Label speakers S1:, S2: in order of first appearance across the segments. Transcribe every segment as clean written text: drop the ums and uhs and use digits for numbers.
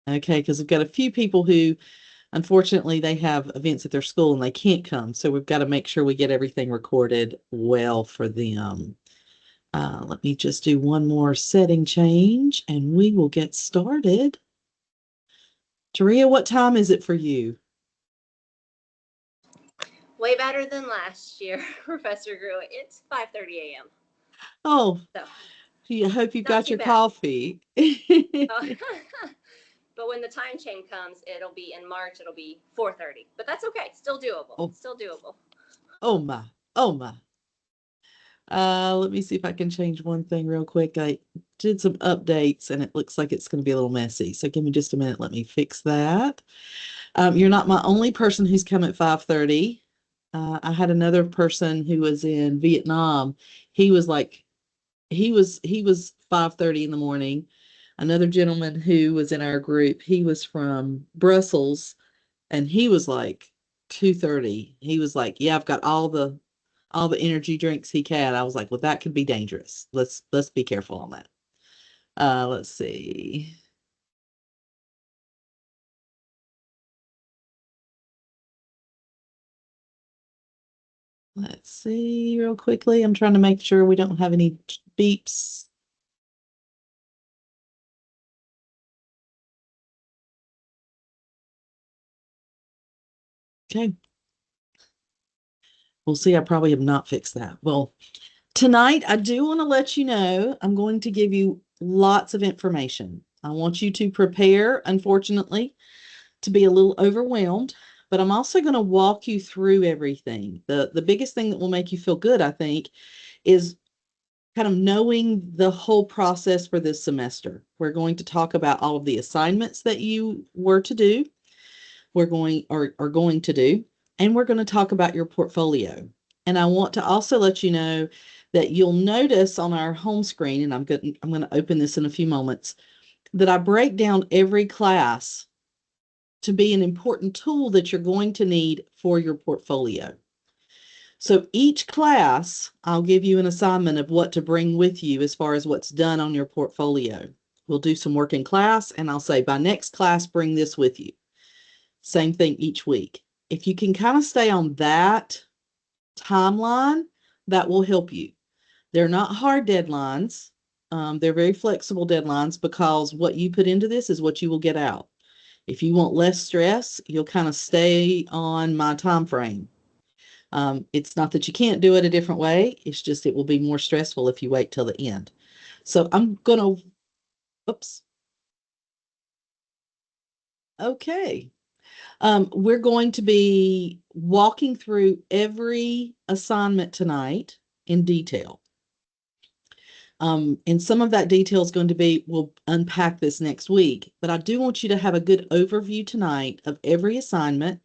S1: Okay, because we've got a few people who, unfortunately, they have events at their school and they can't come. So we've got to make sure we get everything recorded well for them. Let me just do one more setting change and we will get started. Taria, what time is it for you?
S2: Way better than last year, Professor Grew. It's 5:30 a.m.
S1: Oh,
S2: So
S1: I hope you've
S2: not
S1: got
S2: too
S1: your
S2: bad.
S1: coffee.
S2: Uh, but when the time change comes, it'll be in March. It'll be 4:30. But that's okay. Still doable.
S1: Oh,
S2: Still doable.
S1: oh my, oh my. Let me see if I can change one thing real quick. I did some updates and it looks like it's going to be a little messy. So give me just a minute. Let me fix that. You're not my only person who's come at 5:30. I had another person who was in Vietnam. He was like, he was 5:30 in the morning. Another gentleman who was in our group, he was from Brussels and he was like 2:30. He was like, yeah, I've got all the energy drinks he had. I was like, well, that could be dangerous. Let's be careful on that. Let's see. Let's see real quickly. I'm trying to make sure we don't have any beeps. Okay. We'll see. I probably have not fixed that. Well, tonight I do want to let you know I'm going to give you lots of information. I want you to prepare, unfortunately, to be a little overwhelmed, but I'm also going to walk you through everything. The biggest thing that will make you feel good, I think, is kind of knowing the whole process for this semester. We're going to talk about all of the assignments that you were to do, we're going or are going to do, and we're going to talk about your portfolio. And I want to also let you know that you'll notice on our home screen, and I'm going to open this in a few moments, that I break down every class to be an important tool that you're going to need for your portfolio. So each class, I'll give you an assignment of what to bring with you as far as what's done on your portfolio. We'll do some work in class, and I'll say, by next class, bring this with you. Same thing each week. If you can kind of stay on that timeline, that will help you. They're not hard deadlines. They're very flexible deadlines because what you put into this is what you will get out. If you want less stress, you'll kind of stay on my time frame. It's not that you can't do it a different way. It's just it will be more stressful if you wait till the end. So I'm going to, oops. Okay. We're going to be walking through every assignment tonight in detail. And some of that detail is going to be, we'll unpack this next week, but I do want you to have a good overview tonight of every assignment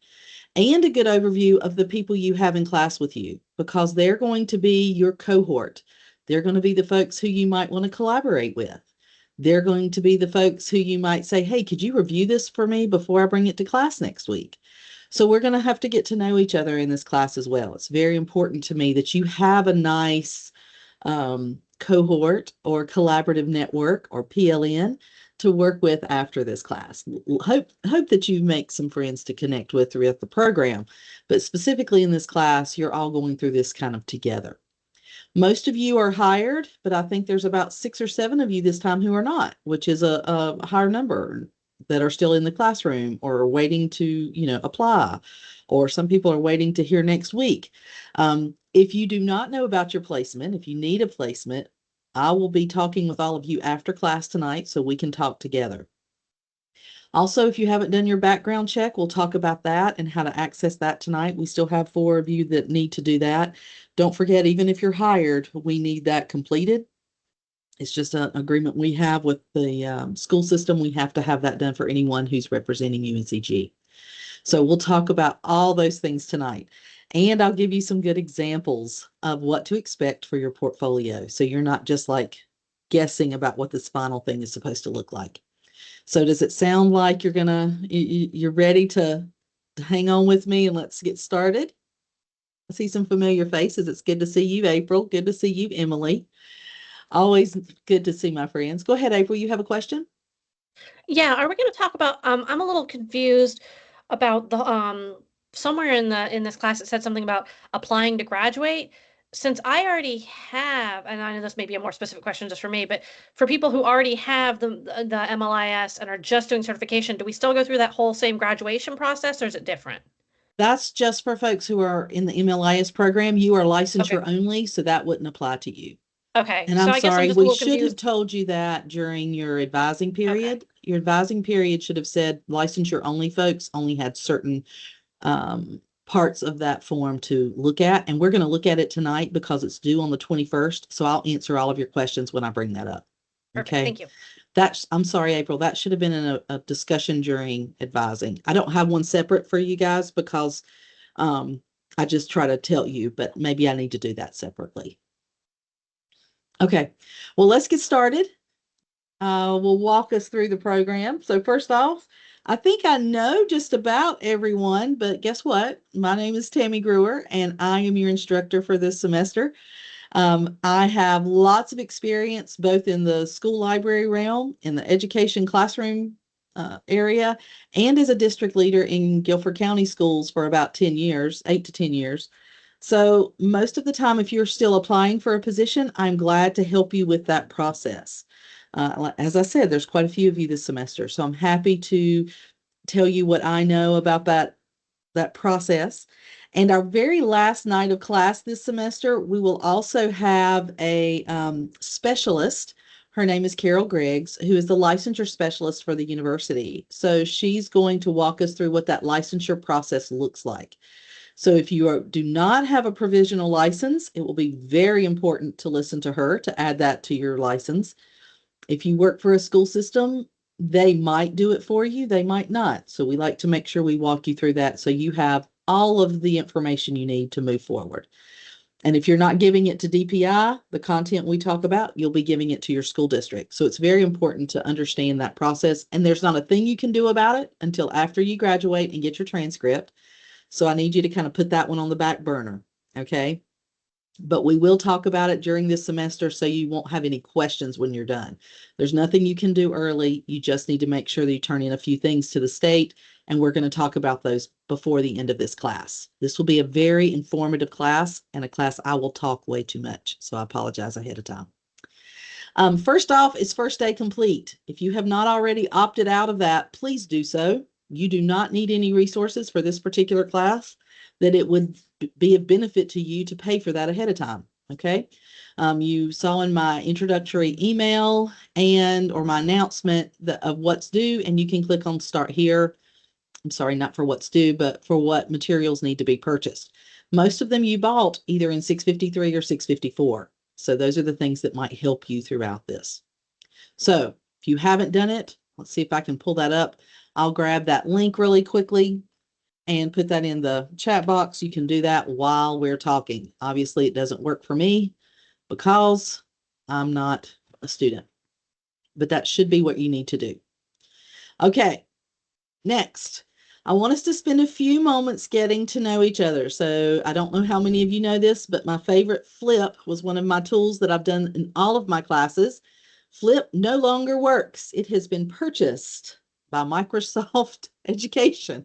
S1: and a good overview of the people you have in class with you, because they're going to be your cohort. They're going to be the folks who you might want to collaborate with. They're going to be the folks who you might say, hey, could you review this for me before I bring it to class next week? So we're going to have to get to know each other in this class as well. It's very important to me that you have a nice cohort or collaborative network or PLN to work with after this class. Hope that you make some friends to connect with throughout the program, but specifically in this class, you're all going through this kind of together. Most of you are hired, but I think there's about 6 or 7 of you this time who are not, which is a higher number that are still in the classroom or are waiting to, apply, or some people are waiting to hear next week. If you do not know about your placement, if you need a placement, I will be talking with all of you after class tonight so we can talk together. Also, if you haven't done your background check, we'll talk about that and how to access that tonight. We still have 4 of you that need to do that. Don't forget, even if you're hired, we need that completed. It's just an agreement we have with the school system. We have to have that done for anyone who's representing UNCG. So we'll talk about all those things tonight. And I'll give you some good examples of what to expect for your portfolio. So you're not just like guessing about what this final thing is supposed to look like. So does it sound like you're ready to hang on with me and let's get started? I see some familiar faces. It's good to see you, April. Good to see you, Emily. Always good to see my friends. Go ahead, April. You have a question?
S3: Yeah, are we going to talk about I'm a little confused about the somewhere in this class it said something about applying to graduate. Since I already have, and I know this may be a more specific question just for me, but for people who already have the MLIS and are just doing certification, do we still go through that whole same graduation process or is it different?
S1: That's just for folks who are in the MLIS program. You are
S3: Okay.
S1: licensure only, so that wouldn't apply to you.
S3: Okay.
S1: And
S3: So
S1: I'm
S3: I guess I'm
S1: sorry,
S3: just a
S1: we
S3: little
S1: should have
S3: confused.
S1: told you that during your advising
S3: Okay.
S1: period. Your advising period should have said licensure only folks only had certain parts of that form to look at. And we're going to look at it tonight because it's due on the 21st. So I'll answer all of your questions when I bring that up.
S3: Perfect.
S1: Okay.
S3: Thank you.
S1: I'm sorry, April, that should have been in a discussion during advising. I don't have one separate for you guys because I just try to tell you, but maybe I need to do that separately. Okay, well, let's get started. Will walk us through the program. So first off, I think I know just about everyone, but guess what? My name is Tammy Brewer, and I am your instructor for this semester. I have lots of experience both in the school library realm, in the education classroom area, and as a district leader in Guilford County schools for about 10 years, 8 to 10 years. So most of the time, if you're still applying for a position, I'm glad to help you with that process. As I said, there's quite a few of you this semester, so I'm happy to tell you what I know about that process. And our very last night of class this semester, we will also have a specialist. Her name is Carol Griggs, who is the licensure specialist for the university. So she's going to walk us through what that licensure process looks like. So if do not have a provisional license, it will be very important to listen to her to add that to your license. If you work for a school system, they might do it for you, they might not. So we like to make sure we walk you through that so you have all of the information you need to move forward. And if you're not giving it to DPI, the content we talk about, you'll be giving it to your school district. So it's very important to understand that process. And there's not a thing you can do about it until after you graduate and get your transcript. So I need you to kind of put that one on the back burner. Okay. But we will talk about it during this semester so you won't have any questions when you're done. There's nothing you can do early. You just need to make sure that you turn in a few things to the state, and we're going to talk about those before the end of this class. This will be a very informative class and a class I will talk way too much, so I apologize ahead of time. First off, it's first day complete. If you have not already opted out of that, please do so. You do not need any resources for this particular class that it would be of benefit to you to pay for that ahead of time. Okay. You saw in my introductory email or my announcement of what's due, and you can click on start here. I'm sorry, not for what's due, but for what materials need to be purchased. Most of them you bought either in 653 or 654. So those are the things that might help you throughout this. So if you haven't done it, let's see if I can pull that up. I'll grab that link really quickly and put that in the chat box. You can do that while we're talking. Obviously, it doesn't work for me because I'm not a student, but that should be what you need to do. Okay, next. I want us to spend a few moments getting to know each other. So I don't know how many of you know this, but my favorite Flip was one of my tools that I've done in all of my classes. Flip no longer works. It has been purchased by Microsoft Education,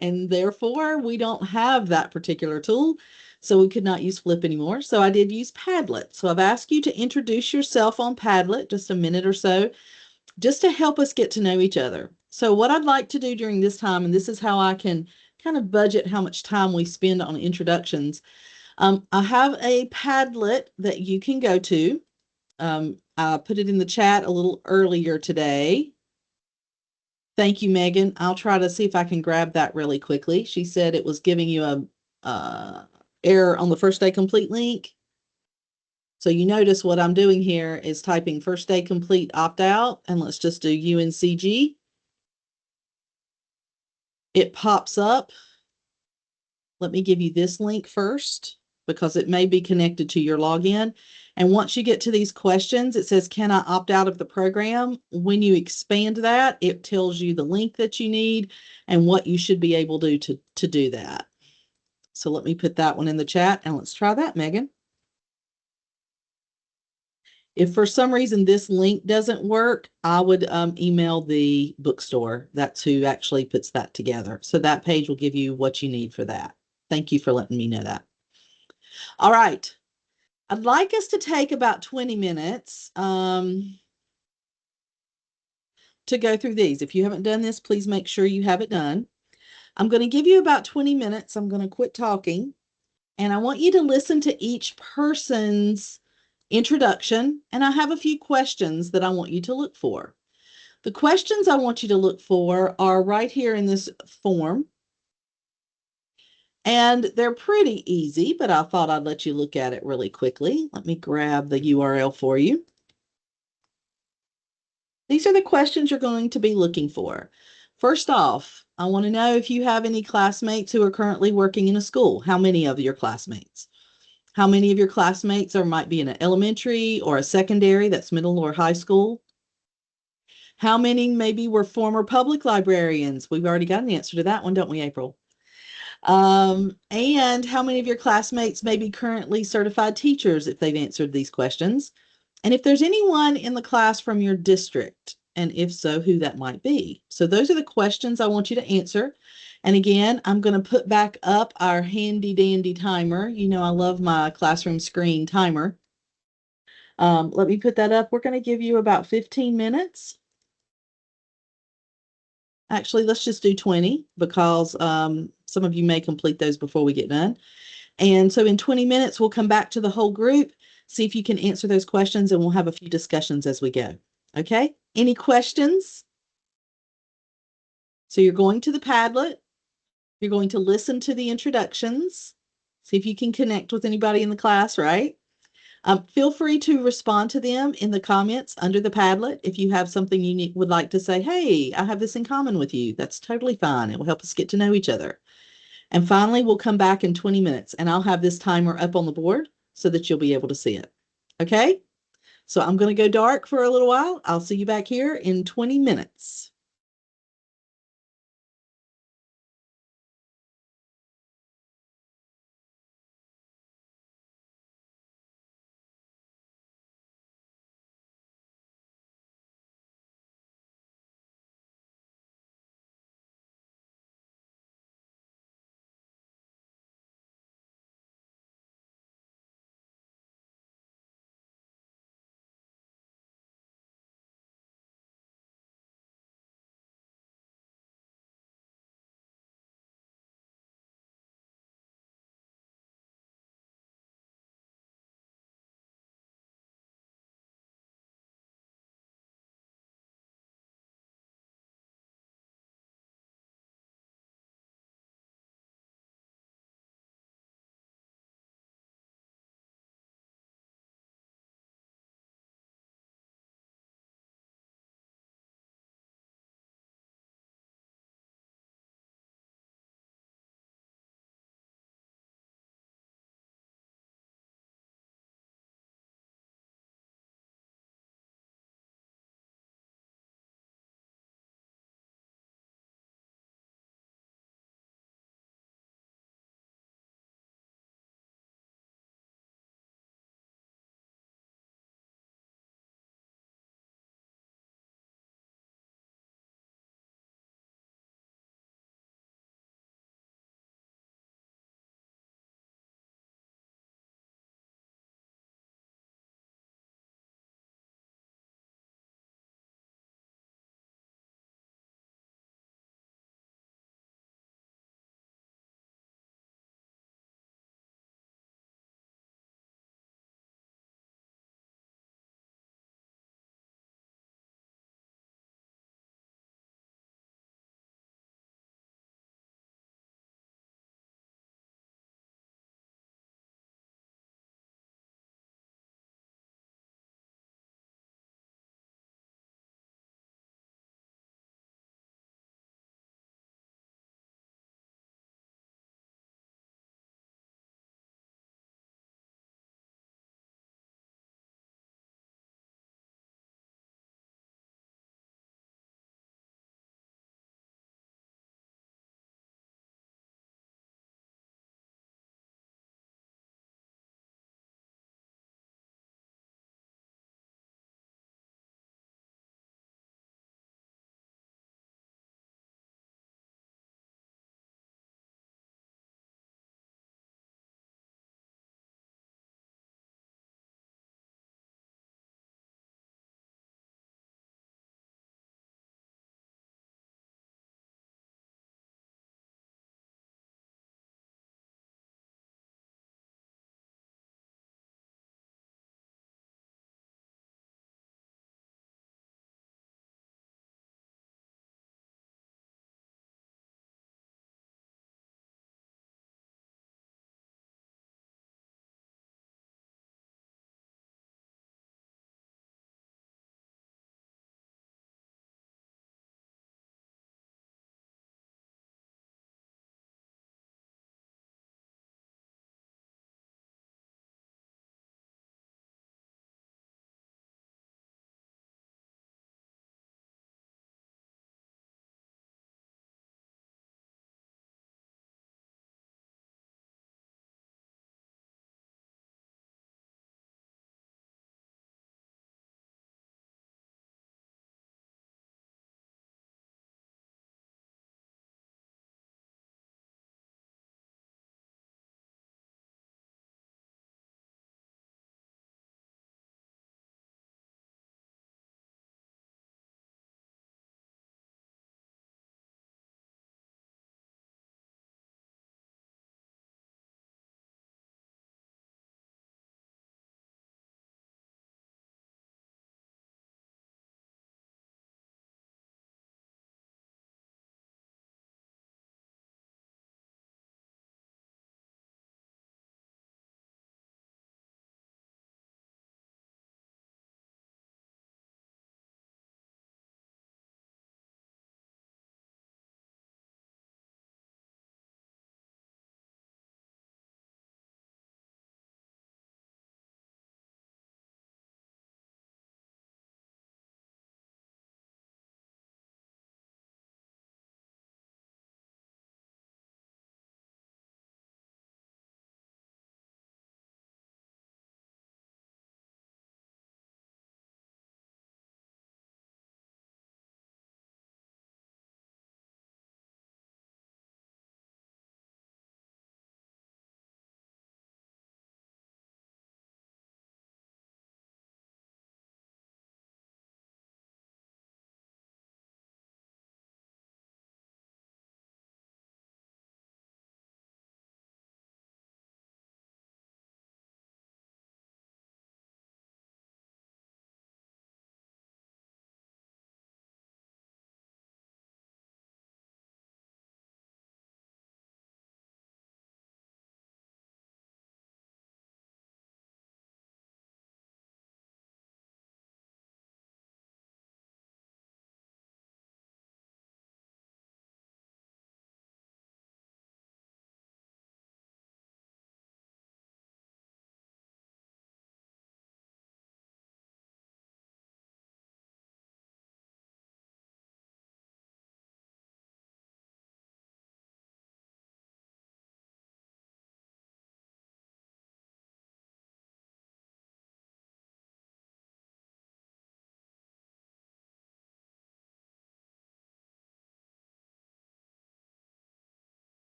S1: and therefore we don't have that particular tool. So we could not use Flip anymore. So I did use Padlet. So I've asked you to introduce yourself on Padlet, just a minute or so, just to help us get to know each other. So what I'd like to do during this time, and this is how I can kind of budget how much time we spend on introductions. I have a Padlet that you can go to. I put it in the chat a little earlier today. Thank you, Megan. I'll try to see if I can grab that really quickly. She said it was giving you a error on the first day complete link. So you notice what I'm doing here is typing first day complete opt out, and let's just do UNCG. It pops up. Let me give you this link first because it may be connected to your login. And once you get to these questions, it says, can I opt out of the program? When you expand that, it tells you the link that you need and what you should be able to do that. So let me put that one in the chat and let's try that, Megan. If for some reason this link doesn't work, I would email the bookstore. That's who actually puts that together. So that page will give you what you need for that. Thank you for letting me know that. All right. I'd like us to take about 20 minutes to go through these. If you haven't done this, please make sure you have it done. I'm going to give you about 20 minutes. I'm going to quit talking, and I want you to listen to each person's introduction, and I have a few questions that I want you to look for. The questions I want you to look for are right here in this form, and they're pretty easy, but I thought I'd let you look at it really quickly. Let me grab the URL for you. These are the questions you're going to be looking for. First off, I want to know if you have any classmates who are currently working in a school. How many of your classmates? How many of your classmates might be in an elementary or a secondary, that's middle or high school? How many maybe were former public librarians? We've already got an answer to that one, don't we, April? And how many of your classmates may be currently certified teachers if they've answered these questions? And if there's anyone in the class from your district, and if so, who that might be. So those are the questions I want you to answer. And again, I'm going to put back up our handy dandy timer. You know, I love my classroom screen timer. Let me put that up. We're going to give you about 15 minutes. Actually, let's just do 20 because some of you may complete those before we get done. And so in 20 minutes, we'll come back to the whole group, see if you can answer those questions, and we'll have a few discussions as we go. Okay? Any questions? So you're going to the Padlet. You're going to listen to the introductions. See if you can connect with anybody in the class, right? Feel free to respond to them in the comments under the Padlet. If you have something you would like to say, hey, I have this in common with you, that's totally fine. It will help us get to know each other. And finally, we'll come back in 20 minutes and I'll have this timer up on the board so that you'll be able to see it. Okay? So I'm going to go dark for a little while. I'll see you back here in 20 minutes.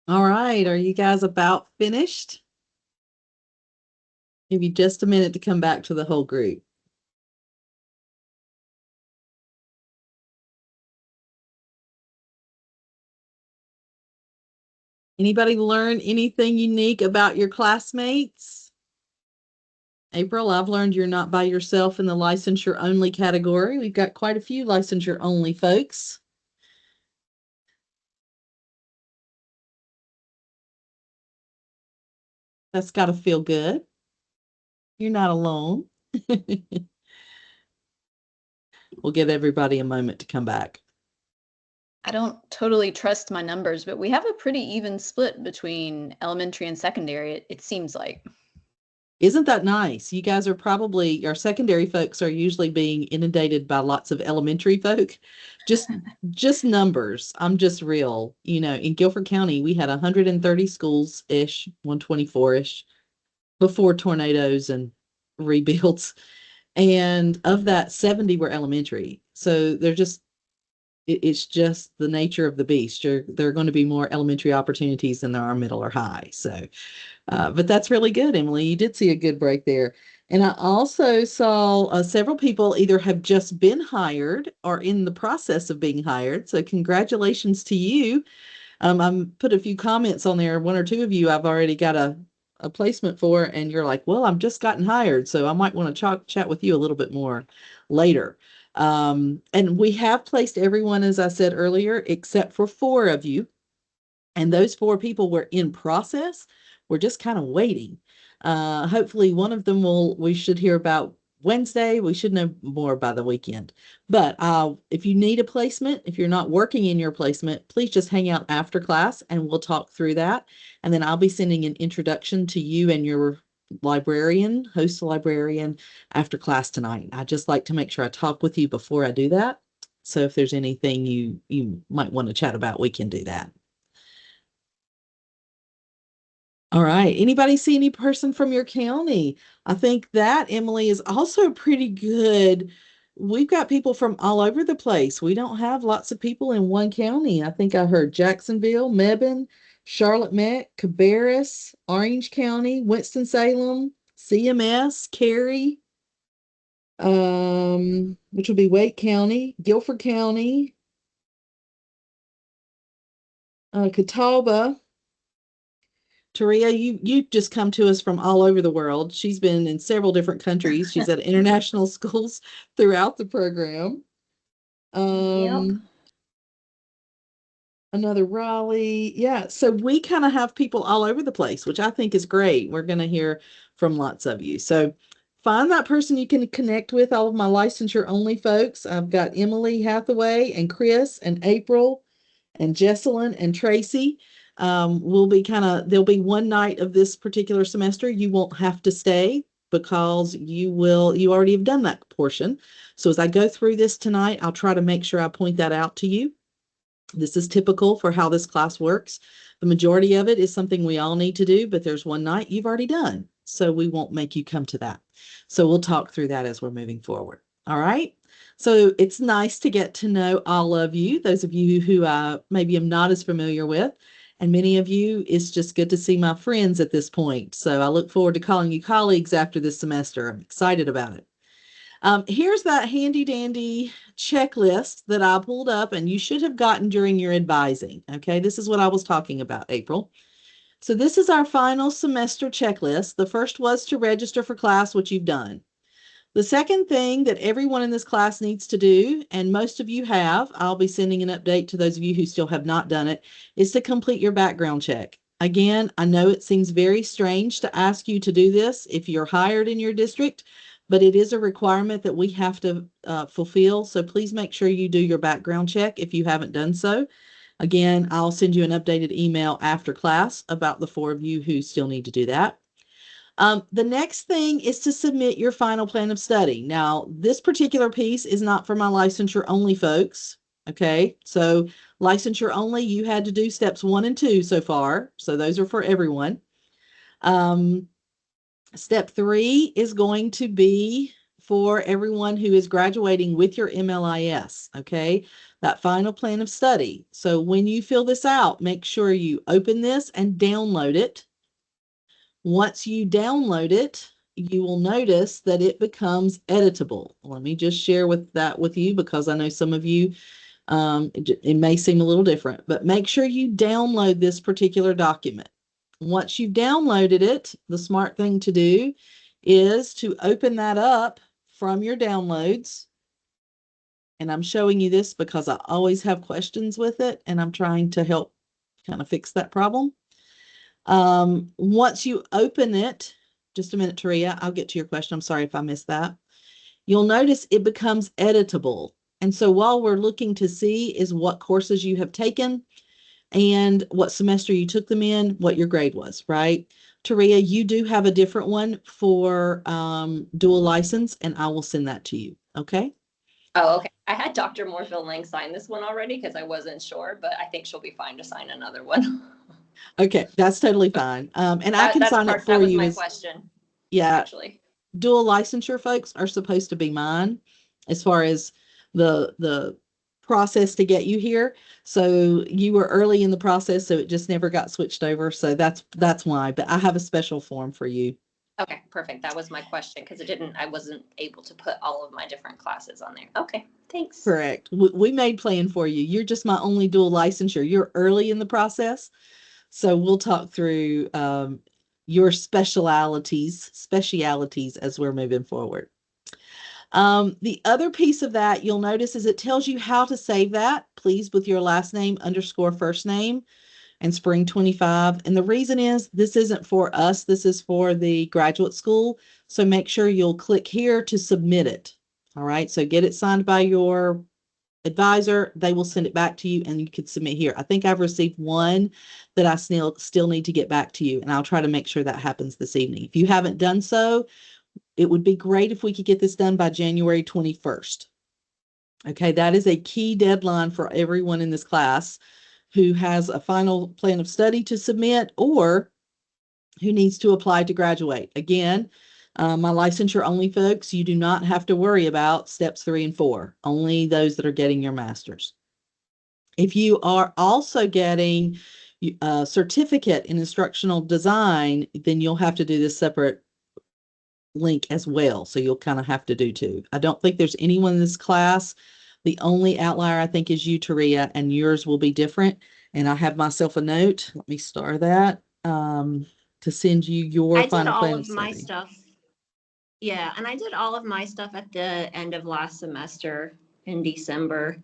S1: All right. Are you guys about finished? Give you just a minute to come back to the whole group. Anybody learn anything unique about your classmates? April, I've learned you're not by yourself in the licensure only category. We've got quite a few licensure only folks. That's got to feel good. You're not alone. We'll give everybody a moment to come back.
S4: I don't totally trust my numbers, but we have a pretty even split between elementary and secondary, it seems like.
S1: Isn't that nice? You guys are probably, our secondary folks are usually being inundated by lots of elementary folk. Just just numbers. I'm just real. You know, in Guilford County, we had 130 schools-ish, 124-ish before tornadoes and rebuilds. And of that, 70 were elementary. So they're just it's just the nature of the beast. There are going to be more elementary opportunities than there are middle or high. So but that's really good, Emily. You did see a good break there. And I also saw several people either have just been hired or in the process of being hired. So congratulations to you. I'm put a few comments on there. One or two of you I've already got a placement for, and you're like, well, I've just gotten hired. So I might want to chat with you a little bit more later. And we have placed everyone, as I said earlier, except for 4 of you. And those 4 people were in process. We're just kind of waiting. Hopefully one of them we should hear about Wednesday. We should know more by the weekend. But if you need a placement, if you're not working in your placement, please just hang out after class and we'll talk through that. And then I'll be sending an introduction to you and your host librarian after class tonight. I just like to make sure I talk with you before I do that. So if there's anything you might want to chat about, we can do that. All right. Anybody see any person from your county? I think that, Emily, is also pretty good. We've got people from all over the place. We don't have lots of people in one county. I think I heard Jacksonville, Mebane, Charlotte Meck, Cabarrus, Orange County, Winston-Salem, CMS, Cary, which will be Wake County, Guilford County, Catawba. Taria, you just come to us from all over the world. She's been in several different countries. She's at international schools throughout the program.
S4: Yep.
S1: Another Raleigh. Yeah. So we kind of have people all over the place, which I think is great. We're going to hear from lots of you. So find that person you can connect with, all of my licensure only folks. I've got Emily Hathaway and Chris and April and Jesselyn and Tracy. There'll be one night of this particular semester. You won't have to stay because you already have done that portion. So as I go through this tonight, I'll try to make sure I point that out to you. This is typical for how this class works. The majority of it is something we all need to do, but there's one night you've already done. So we won't make you come to that. So we'll talk through that as we're moving forward. All right. So it's nice to get to know all of you, those of you who maybe I'm not as familiar with. And many of you, it's just good to see my friends at this point. So I look forward to calling you colleagues after this semester. I'm excited about it. Here's that handy dandy checklist that I pulled up and you should have gotten during your advising. Okay, this is what I was talking about, April. So this is our final semester checklist. The first was to register for class, which you've done. The second thing that everyone in this class needs to do, and most of you have, I'll be sending an update to those of you who still have not done it, is to complete your background check. Again, I know it seems very strange to ask you to do this if you're hired in your district, but it is a requirement that we have to fulfill. So please make sure you do your background check if you haven't done so. Again, I'll send you an updated email after class about the 4 of you who still need to do that. The next thing is to submit your final plan of study. Now, this particular piece is not for my licensure only folks. Okay, so licensure only, you had to do steps 1 and 2 so far. So those are for everyone. Step 3 is going to be for everyone who is graduating with your MLIS, okay? That final plan of study. So when you fill this out, make sure you open this and download it. Once you download it, you will notice that it becomes editable. Let me just share that with you because I know some of you, it may seem a little different, but make sure you download this particular document. Once you've downloaded it, the smart thing to do is to open that up from your downloads. And I'm showing you this because I always have questions with it, and I'm trying to help kind of fix that problem. Once you open it, just a minute, Taria, I'll get to your question. I'm sorry if I missed that. You'll notice it becomes editable. And so while we're looking to see is what courses you have taken and what semester you took them in, what your grade was, right? Taria, you do have a different one for dual license, and I will send that to you. Okay.
S2: Oh, okay. I had Dr. Morfield Lang sign this one already because I wasn't sure, but I think she'll be fine to sign another one.
S1: Okay, that's totally fine. And I can sign it for
S2: that was
S1: you
S2: my
S1: as,
S2: question,
S1: yeah,
S2: actually.
S1: dual licensure folks are supposed to be mine as far as the process to get you here. So you were early in the process, so it just never got switched over. So that's why, but I have a special form for you.
S2: Okay, perfect. That was my question because I wasn't able to put all of my different classes on there. Okay, thanks.
S1: Correct. We made plan for you. You're just my only dual licensure. You're early in the process. So we'll talk through your specialities as we're moving forward. The other piece of that you'll notice is it tells you how to save that, please, with your last name _ first name and spring 25. And the reason is this isn't for us. This is for the graduate school. So make sure you'll click here to submit it. All right. So get it signed by your advisor. They will send it back to you and you can submit here. I think I've received one that I still need to get back to you, and I'll try to make sure that happens this evening. If you haven't done so, it would be great if we could get this done by January 21st. Okay, that is a key deadline for everyone in this class who has a final plan of study to submit or who needs to apply to graduate. Again, my licensure only folks, you do not have to worry about steps 3 and 4, only those that are getting your master's. If you are also getting a certificate in instructional design, then you'll have to do this separate link as well. So you'll kind of have to do two. I don't think there's anyone in this class. The only outlier I think is you, Taria, and yours will be different. And I have myself a note. Let me star that to send you your
S2: I did
S1: final
S2: all
S1: plan
S2: of
S1: of
S2: my
S1: study.
S2: stuff. Yeah, and I did all of my stuff at the end of last semester in December.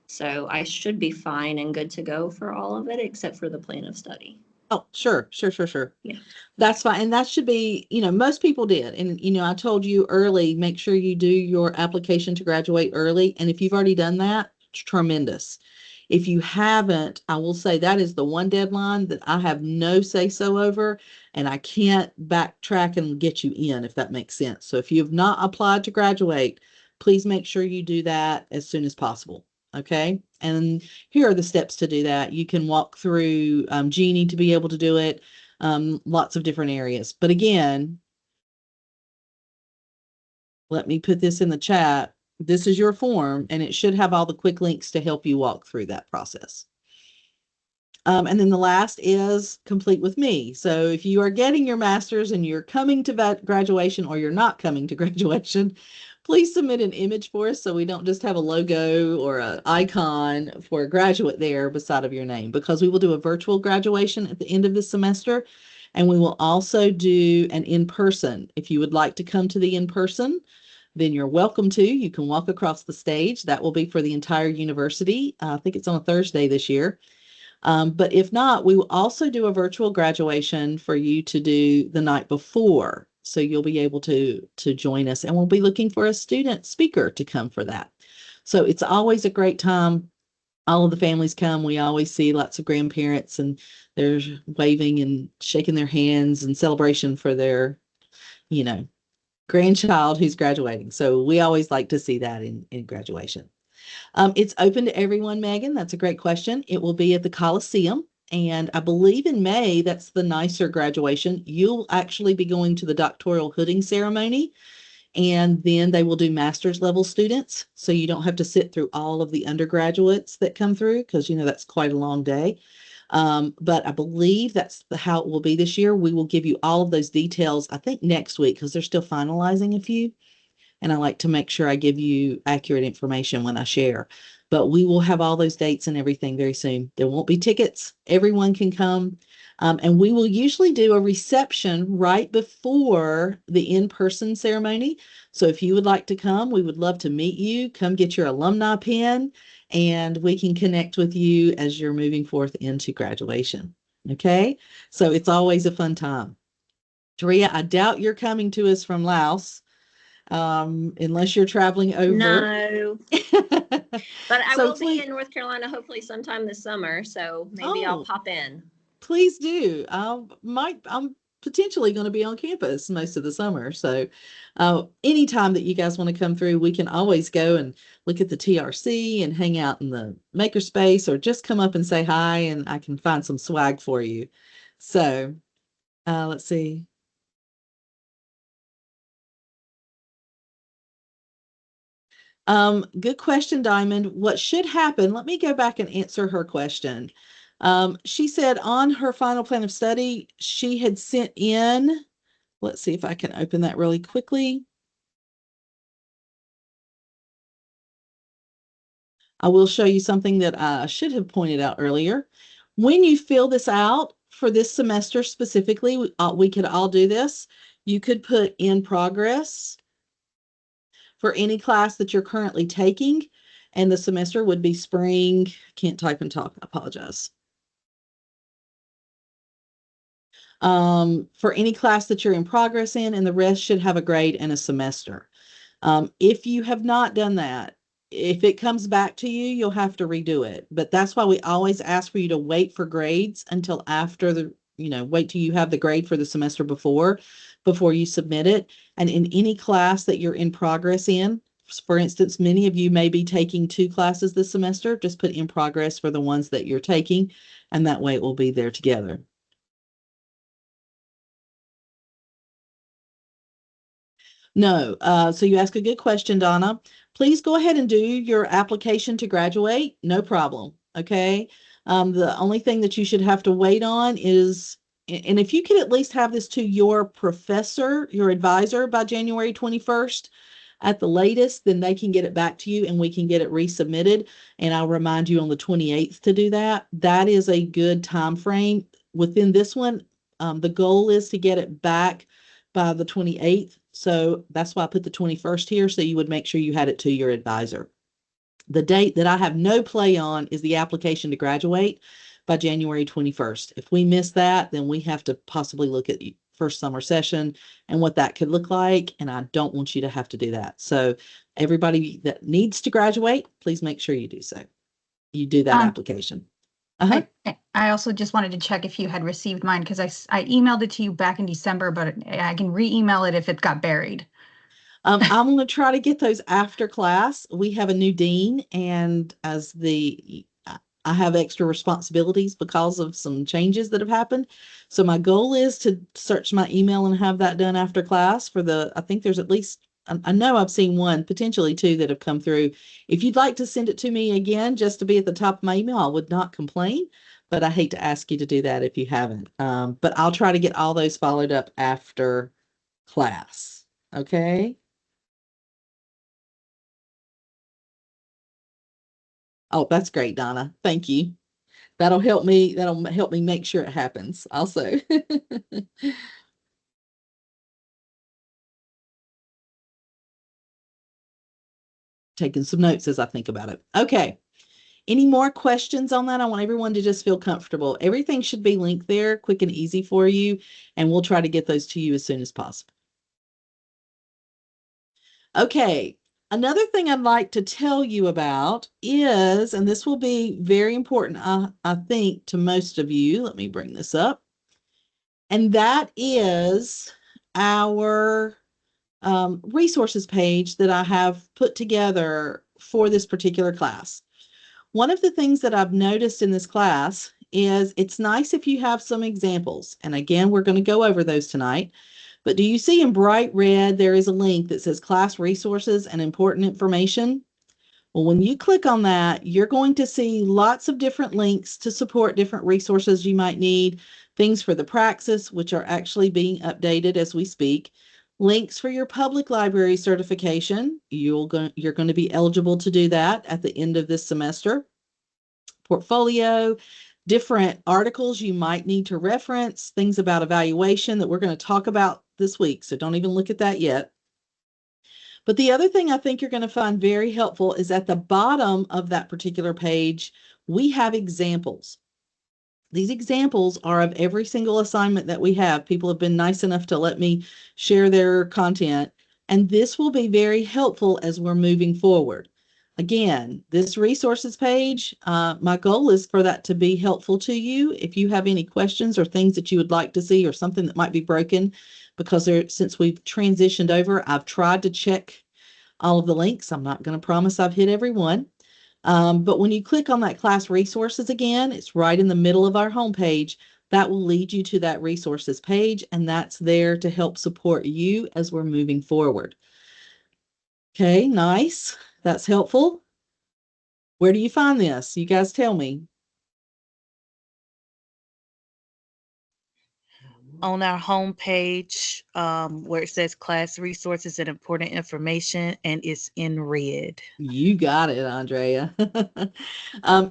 S2: So I should be fine and good to go for all of it except for the plan of study.
S1: Oh, sure.
S2: Yeah.
S1: That's fine. And that should be, most people did. And, I told you early, make sure you do your application to graduate early. And if you've already done that, it's tremendous. If you haven't, I will say that is the one deadline that I have no say so over, and I can't backtrack and get you in, if that makes sense. So if you have not applied to graduate, please make sure you do that as soon as possible. Okay. And here are the steps to do that. You can walk through Jeannie to be able to do it. Lots of different areas. But again, let me put this in the chat. This is your form, and it should have all the quick links to help you walk through that process. And then the last is complete with me. So if you are getting your master's and you're coming to graduation or you're not coming to graduation, please submit an image for us so we don't just have a logo or an icon for a graduate there beside of your name, because we will do a virtual graduation at the end of the semester. And we will also do an in-person. If you would like to come to the in-person, then you're welcome to. You can walk across the stage. That will be for the entire university. I think it's on a Thursday this year. But if not, we will also do a virtual graduation for you to do the night before. So you'll be able to join us, and we'll be looking for a student speaker to come for that. So it's always a great time. All of the families come. We always see lots of grandparents, and they're waving and shaking their hands in celebration for their, grandchild who's graduating. So we always like to see that in graduation. It's open to everyone, Megan. That's a great question. It will be at the Coliseum. And I believe in May, that's the nicer graduation. You'll actually be going to the doctoral hooding ceremony And then they will do master's level students. So you don't have to sit through all of the undergraduates that come through because, that's quite a long day. But I believe that's how it will be this year. We will give you all of those details, I think next week, because they're still finalizing a few. And I like to make sure I give you accurate information when I share. But we will have all those dates and everything very soon. There won't be tickets. Everyone can come. And we will usually do a reception right before the in-person ceremony. So if you would like to come, we would love to meet you. Come get your alumni pin and we can connect with you as you're moving forth into graduation. Okay? So it's always a fun time. Taria, I doubt you're coming to us from Laos, unless you're traveling over.
S2: No, but I
S1: So
S2: will be
S1: please,
S2: in North Carolina hopefully sometime this summer, so maybe I'll pop in.
S1: please do. I'm potentially going to be on campus most of the summer. So anytime that you guys want to come through, we can always go and look at the TRC and hang out in the makerspace, or just come up and say hi and I can find some swag for you. So let's see. Good question, Diamond. What should happen, let me go back and answer her question. She said on her final plan of study, she had sent in, let's see if I can open that really quickly. I will show you something that I should have pointed out earlier. When you fill this out for this semester specifically, we could all do this. You could put in progress for any class that you're currently taking, and the semester would be spring. Can't type and talk, I apologize. For any class that you're in progress in, and the rest should have a grade and a semester. If you have not done that, if it comes back to you, you'll have to redo it. But that's why we always ask for you to wait for grades until after wait till you have the grade for the semester before you submit it. And in any class that you're in progress in, for instance, many of you may be taking 2 classes this semester, just put in progress for the ones that you're taking, and that way it will be there together. No. So you ask a good question, Donna. Please go ahead and do your application to graduate. No problem. Okay. The only thing that you should have to wait on is, and if you could at least have this to your professor, your advisor by January 21st at the latest, then they can get it back to you and we can get it resubmitted. And I'll remind you on the 28th to do that. That is a good time frame. Within this one, the goal is to get it back by the 28th. So that's why I put the 21st here, so you would make sure you had it to your advisor. The date that I have no play on is the application to graduate by January 21st. If we miss that, then we have to possibly look at first summer session and what that could look like. And I don't want you to have to do that. So everybody that needs to graduate, please make sure you do so. You do that application.
S5: I also just wanted to check if you had received mine, because I emailed it to you back in December, but I can re-email it if it got buried.
S1: I'm going to try to get those after class. We have a new dean, and I have extra responsibilities because of some changes that have happened. So my goal is to search my email and have that done after class I think there's at least, I know I've seen 1, potentially 2 that have come through. If you'd like to send it to me again, just to be at the top of my email, I would not complain, but I hate to ask you to do that if you haven't. But I'll try to get all those followed up after class. Okay. Oh, that's great, Donna. Thank you. That'll help me make sure it happens also. Taking some notes as I think about it. Okay. Any more questions on that? I want everyone to just feel comfortable. Everything should be linked there, quick and easy for you, and we'll try to get those to you as soon as possible. Okay. Another thing I'd like to tell you about is, and this will be very important, I think, to most of you. Let me bring this up. And that is our resources page that I have put together for this particular class. One of the things that I've noticed in this class is it's nice if you have some examples. And again, we're going to go over those tonight. But do you see in bright red, there is a link that says class resources and important information? Well, when you click on that, you're going to see lots of different links to support different resources you might need, things for the praxis, which are actually being updated as we speak, links for your public library certification. You're going to be eligible to do that at the end of this semester. Portfolio, different articles you might need to reference, things about evaluation that we're going to talk about this week. So don't even look at that yet. But the other thing I think you're going to find very helpful is at the bottom of that particular page, we have examples. These examples are of every single assignment that we have. People have been nice enough to let me share their content, and this will be very helpful as we're moving forward. Again, this resources page, my goal is for that to be helpful to you. If you have any questions or things that you would like to see or something that might be broken, because since we've transitioned over, I've tried to check all of the links. I'm not going to promise I've hit every one. But when you click on that class resources again, it's right in the middle of our homepage. That will lead you to that resources page, and that's there to help support you as we're moving forward. Okay, nice. That's helpful. Where do you find this? You guys tell me.
S6: On our homepage, where it says class resources and important information, and it's in red.
S1: You got it, Andrea.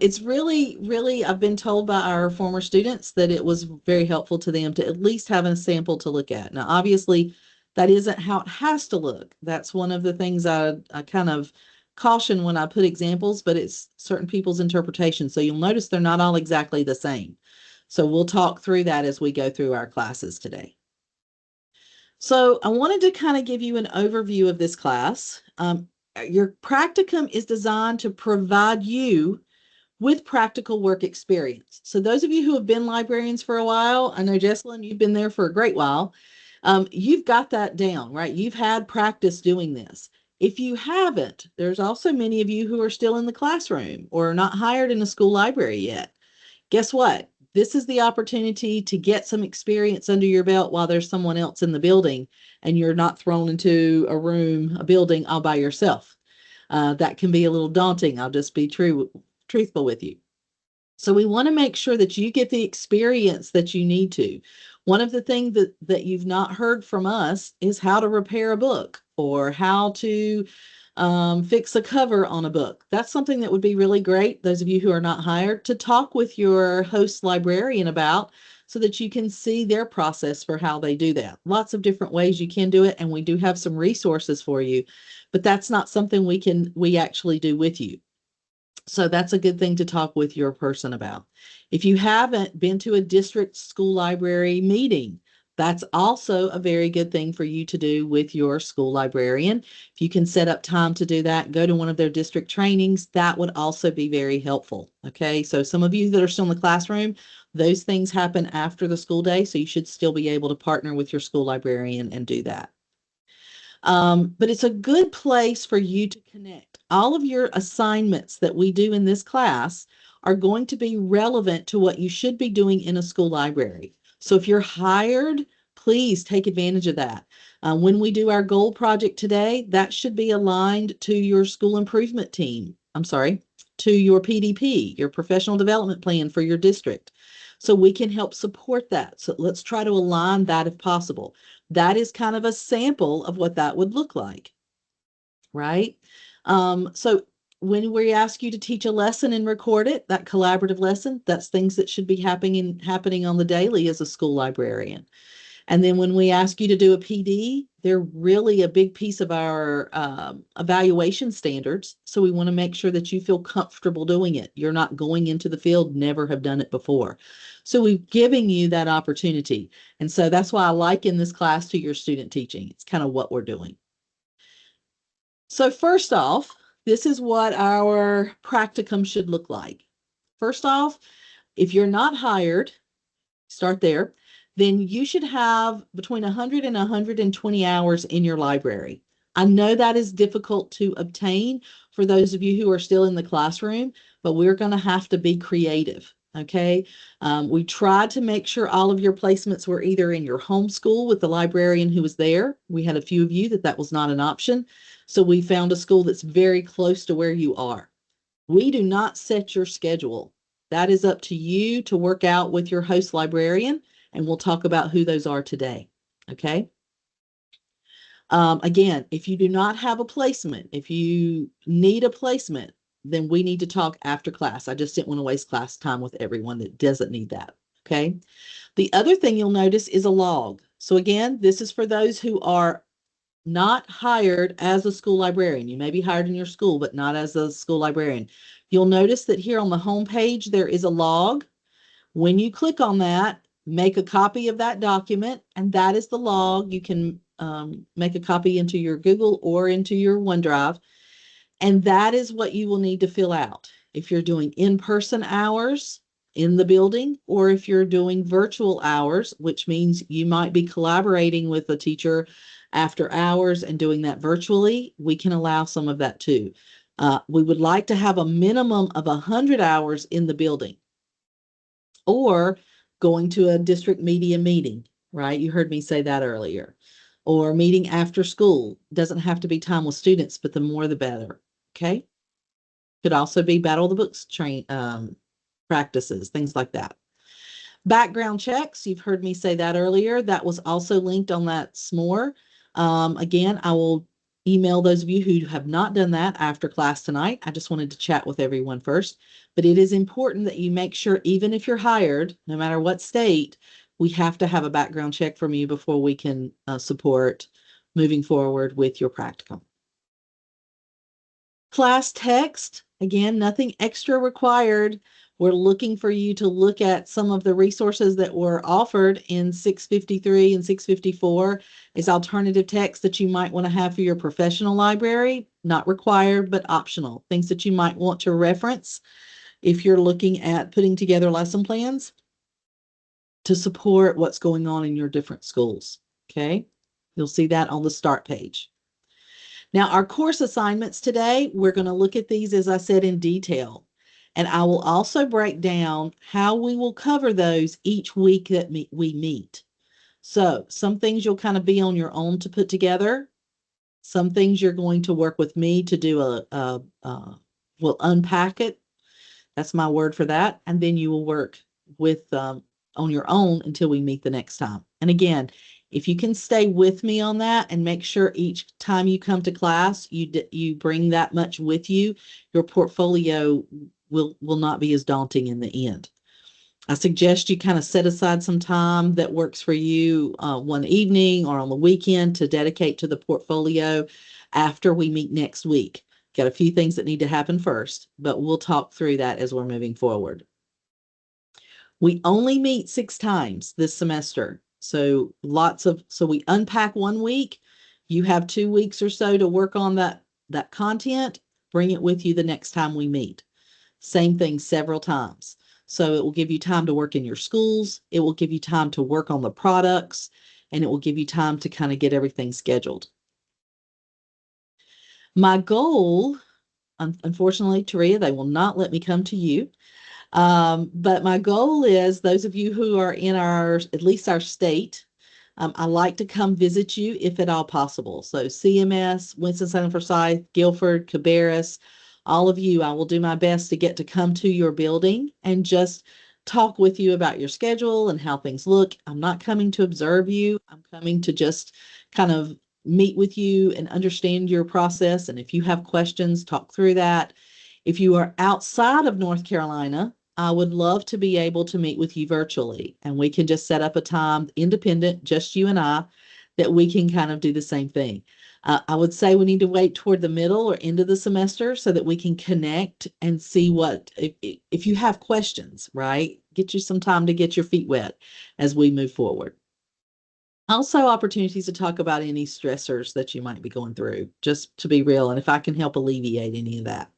S1: It's really, I've been told by our former students that it was very helpful to them to at least have a sample to look at. Now, obviously, that isn't how it has to look. That's one of the things I kind of caution when I put examples, but it's certain people's interpretation. So you'll notice they're not all exactly the same. So we'll talk through that as we go through our classes today. So I wanted to kind of give you an overview of this class. Your practicum is designed to provide you with practical work experience. So those of you who have been librarians for a while, I know Jessalyn, you've been there for a great while. You've got that down, right? You've had practice doing this. If you haven't, there's also many of you who are still in the classroom or not hired in a school library yet. Guess what? This is the opportunity to get some experience under your belt while there's someone else in the building and you're not thrown into a building all by yourself. That can be a little daunting. I'll just be truthful with you. So we want to make sure that you get the experience that you need to. One of the things that you've not heard from us is how to repair a book or how to fix a cover on a book. That's something that would be really great, those of you who are not hired, to talk with your host librarian about so that you can see their process for how they do that. Lots of different ways you can do it, and we do have some resources for you, but that's not something we actually do with you. So that's a good thing to talk with your person about. If you haven't been to a district school library meeting, that's also a very good thing for you to do with your school librarian. If you can set up time to do that, go to one of their district trainings, that would also be very helpful. Okay, so some of you that are still in the classroom, those things happen after the school day, so you should still be able to partner with your school librarian and do that. But it's a good place for you to connect. All of your assignments that we do in this class are going to be relevant to what you should be doing in a school library. So if you're hired, please take advantage of that. When we do our goal project today, that should be aligned to your school improvement team. I'm sorry, to your PDP, your professional development plan for your district. So we can help support that. So let's try to align that if possible. That is kind of a sample of what that would look like, right? So when we ask you to teach a lesson and record it, that collaborative lesson, that's things that should be happening on the daily as a school librarian. And then when we ask you to do a PD, they're really a big piece of our evaluation standards. So we want to make sure that you feel comfortable doing it. You're not going into the field, never have done it before. So we're giving you that opportunity. And so that's why I liken this class to your student teaching. It's kind of what we're doing. So first off, this is what our practicum should look like. First off, if you're not hired, start there, then you should have between 100 and 120 hours in your library. I know that is difficult to obtain for those of you who are still in the classroom, but we're going to have to be creative. Okay. We tried to make sure all of your placements were either in your home school with the librarian who was there. We had a few of you that was not an option. So we found a school that's very close to where you are. We do not set your schedule. That is up to you to work out with your host librarian, and we'll talk about who those are today. Okay. Again, if you do not have a placement, if you need a placement, then we need to talk after class. I just didn't want to waste class time with everyone that doesn't need that. Okay. The other thing you'll notice is a log. So again, this is for those who are not hired as a school librarian. You may be hired in your school, but not as a school librarian. You'll notice that here on the home page, there is a log. When you click on that, make a copy of that document, and that is the log. You can make a copy into your Google or into your OneDrive, and that is what you will need to fill out. If you're doing in-person hours in the building, or if you're doing virtual hours, which means you might be collaborating with a teacher after hours and doing that virtually, we can allow some of that too. We would like to have a minimum of 100 hours in the building, or going to a district media meeting, right? You heard me say that earlier. Or meeting after school. Doesn't have to be time with students, but the more the better. Okay. Could also be battle the books practices, things like that. Background checks. You've heard me say that earlier. That was also linked on that SMORE. Again, I will email those of you who have not done that after class tonight. I just wanted to chat with everyone first, but it is important that you make sure, even if you're hired, no matter what state, we have to have a background check from you before we can support moving forward with your practicum. Class text, again, nothing extra required. We're looking for you to look at some of the resources that were offered in 653 and 654 as alternative text that you might want to have for your professional library. Not required, but optional. Things that you might want to reference if you're looking at putting together lesson plans to support what's going on in your different schools. Okay, you'll see that on the start page. Now, our course assignments today, we're going to look at these, as I said, in detail. And I will also break down how we will cover those each week that we meet. So some things you'll kind of be on your own to put together. Some things you're going to work with me to do we'll unpack it. That's my word for that. And then you will work with on your own until we meet the next time. And again, if you can stay with me on that and make sure each time you come to class, you bring that much with you, your portfolio will not be as daunting in the end. I suggest you kind of set aside some time that works for you one evening or on the weekend to dedicate to the portfolio after we meet next week. Got a few things that need to happen first, but we'll talk through that as we're moving forward. We only meet 6 times this semester. So we unpack 1 week. You have 2 weeks or so to work on that content. Bring it with you the next time we meet. Same thing several times. So it will give you time to work in your schools. It will give you time to work on the products, and it will give you time to kind of get everything scheduled. My goal, unfortunately, Taria, they will not let me come to you. But my goal is those of you who are in at least our state, I like to come visit you if at all possible. So CMS, Winston-Salem, Forsyth, Guilford, Cabarrus, all of you, I will do my best to get to come to your building and just talk with you about your schedule and how things look. I'm not coming to observe you. I'm coming to just kind of meet with you and understand your process. And if you have questions, talk through that. If you are outside of North Carolina, I would love to be able to meet with you virtually, and we can just set up a time independent, just you and I, that we can kind of do the same thing. I would say we need to wait toward the middle or end of the semester so that we can connect and see if you have questions, right? Get you some time to get your feet wet as we move forward. Also, opportunities to talk about any stressors that you might be going through, just to be real, and if I can help alleviate any of that.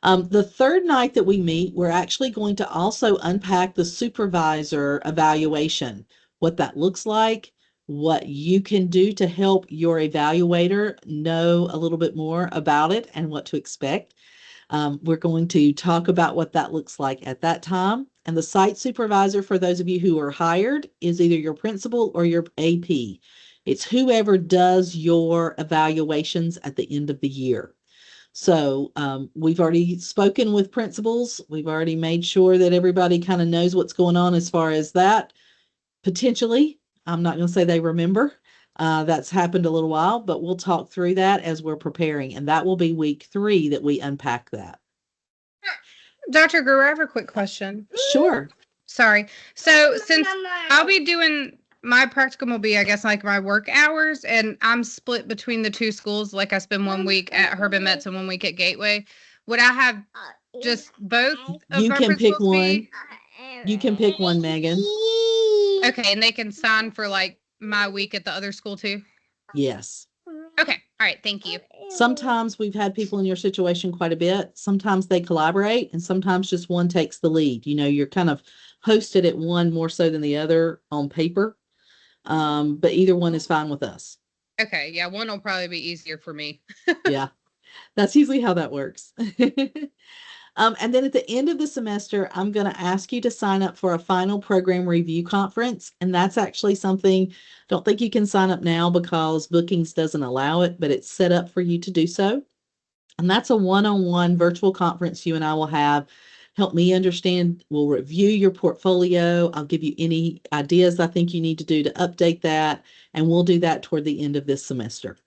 S1: The third night that we meet, we're actually going to also unpack the supervisor evaluation, what that looks like, what you can do to help your evaluator know a little bit more about it and what to expect. We're going to talk about what that looks like at that time. And the site supervisor, for those of you who are hired, is either your principal or your AP. It's whoever does your evaluations at the end of the year. So we've already spoken with principals. We've already made sure that everybody kind of knows what's going on as far as that. Potentially, I'm not going to say they remember. That's happened a little while, but we'll talk through that as we're preparing. And that will be week 3 that we unpack that.
S7: Dr. Greer, I have a quick question.
S1: Sure.
S7: Sorry. So since I'll be doing my practicum will be, I guess, like my work hours, and I'm split between the 2 schools. Like I spend 1 week at Herb and Metz and 1 week at Gateway. Would I have just both of
S1: You
S7: my
S1: can pick
S7: principals
S1: one. You can pick one, Megan.
S7: Okay, and they can sign for like my week at the other school too?
S1: Yes.
S7: Okay. All right. Thank you.
S1: Sometimes we've had people in your situation quite a bit. Sometimes they collaborate and sometimes just one takes the lead. You know, you're kind of hosted at one more so than the other on paper. But either one is fine with us.
S7: Okay. Yeah. One will probably be easier for me.
S1: Yeah. That's usually how that works. And then at the end of the semester, I'm going to ask you to sign up for a final program review conference. And that's actually something, don't think you can sign up now because bookings doesn't allow it, but it's set up for you to do so. And that's a one-on-one virtual conference you and I will have. Help me understand. We'll review your portfolio. I'll give you any ideas I think you need to do to update that. And we'll do that toward the end of this semester.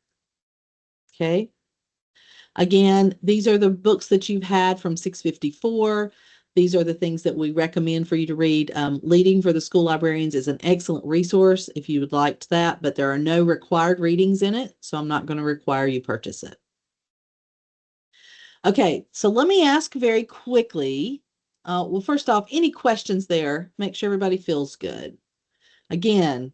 S1: Okay. Again, these are the books that you've had from 654. These are the things that we recommend for you to read. Leading for the School Librarians is an excellent resource if you would like that, but there are no required readings in it, so I'm not going to require you purchase it. Okay, so let me ask very quickly. Well, first off, any questions there? Make sure everybody feels good. Again,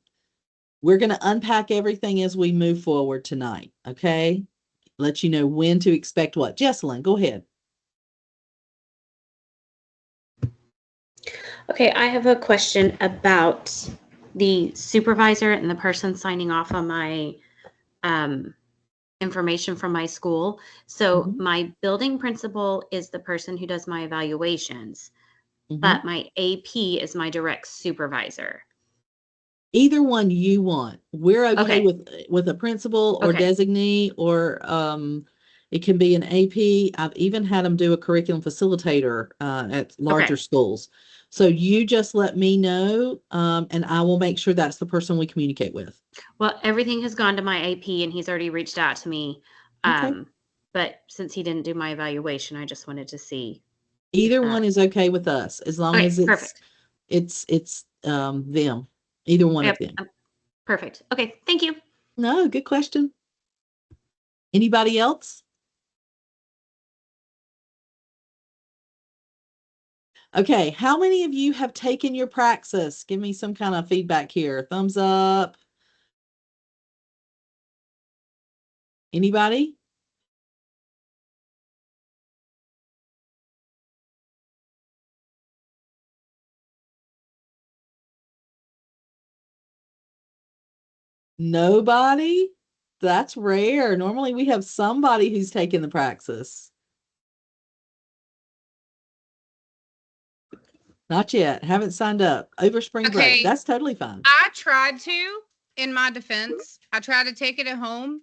S1: we're going to unpack everything as we move forward tonight, okay? Let you know when to expect what. Jesselyn, go ahead.
S8: Okay, I have a question about the supervisor and the person signing off on my information from my school. So my building principal is the person who does my evaluations, but my AP is my direct supervisor.
S1: Either one you want. We're okay,
S8: Okay.
S1: with a principal or
S8: Okay.
S1: designee, or it can be an AP. I've even had them do a curriculum facilitator at larger
S8: Okay.
S1: schools. So you just let me know, and I will make sure that's the person we communicate with.
S8: Well, everything has gone to my AP and he's already reached out to me.
S1: Okay.
S8: But since he didn't do my evaluation, I just wanted to see.
S1: Either one is okay with us as long
S8: Okay,
S1: as
S8: perfect.
S1: it's them. Either one of
S8: Yep,
S1: them.
S8: perfect. Okay, thank you.
S1: No, good question. Anybody else? Okay, how many of you have taken your praxis? Give me some kind of feedback here. Thumbs up. Anybody? Nobody? That's rare. Normally we have somebody who's taken the praxis. Not yet. Haven't signed up. Over spring break.
S7: Okay.
S1: That's totally fine.
S7: I tried to, in my defense, I tried to take it at home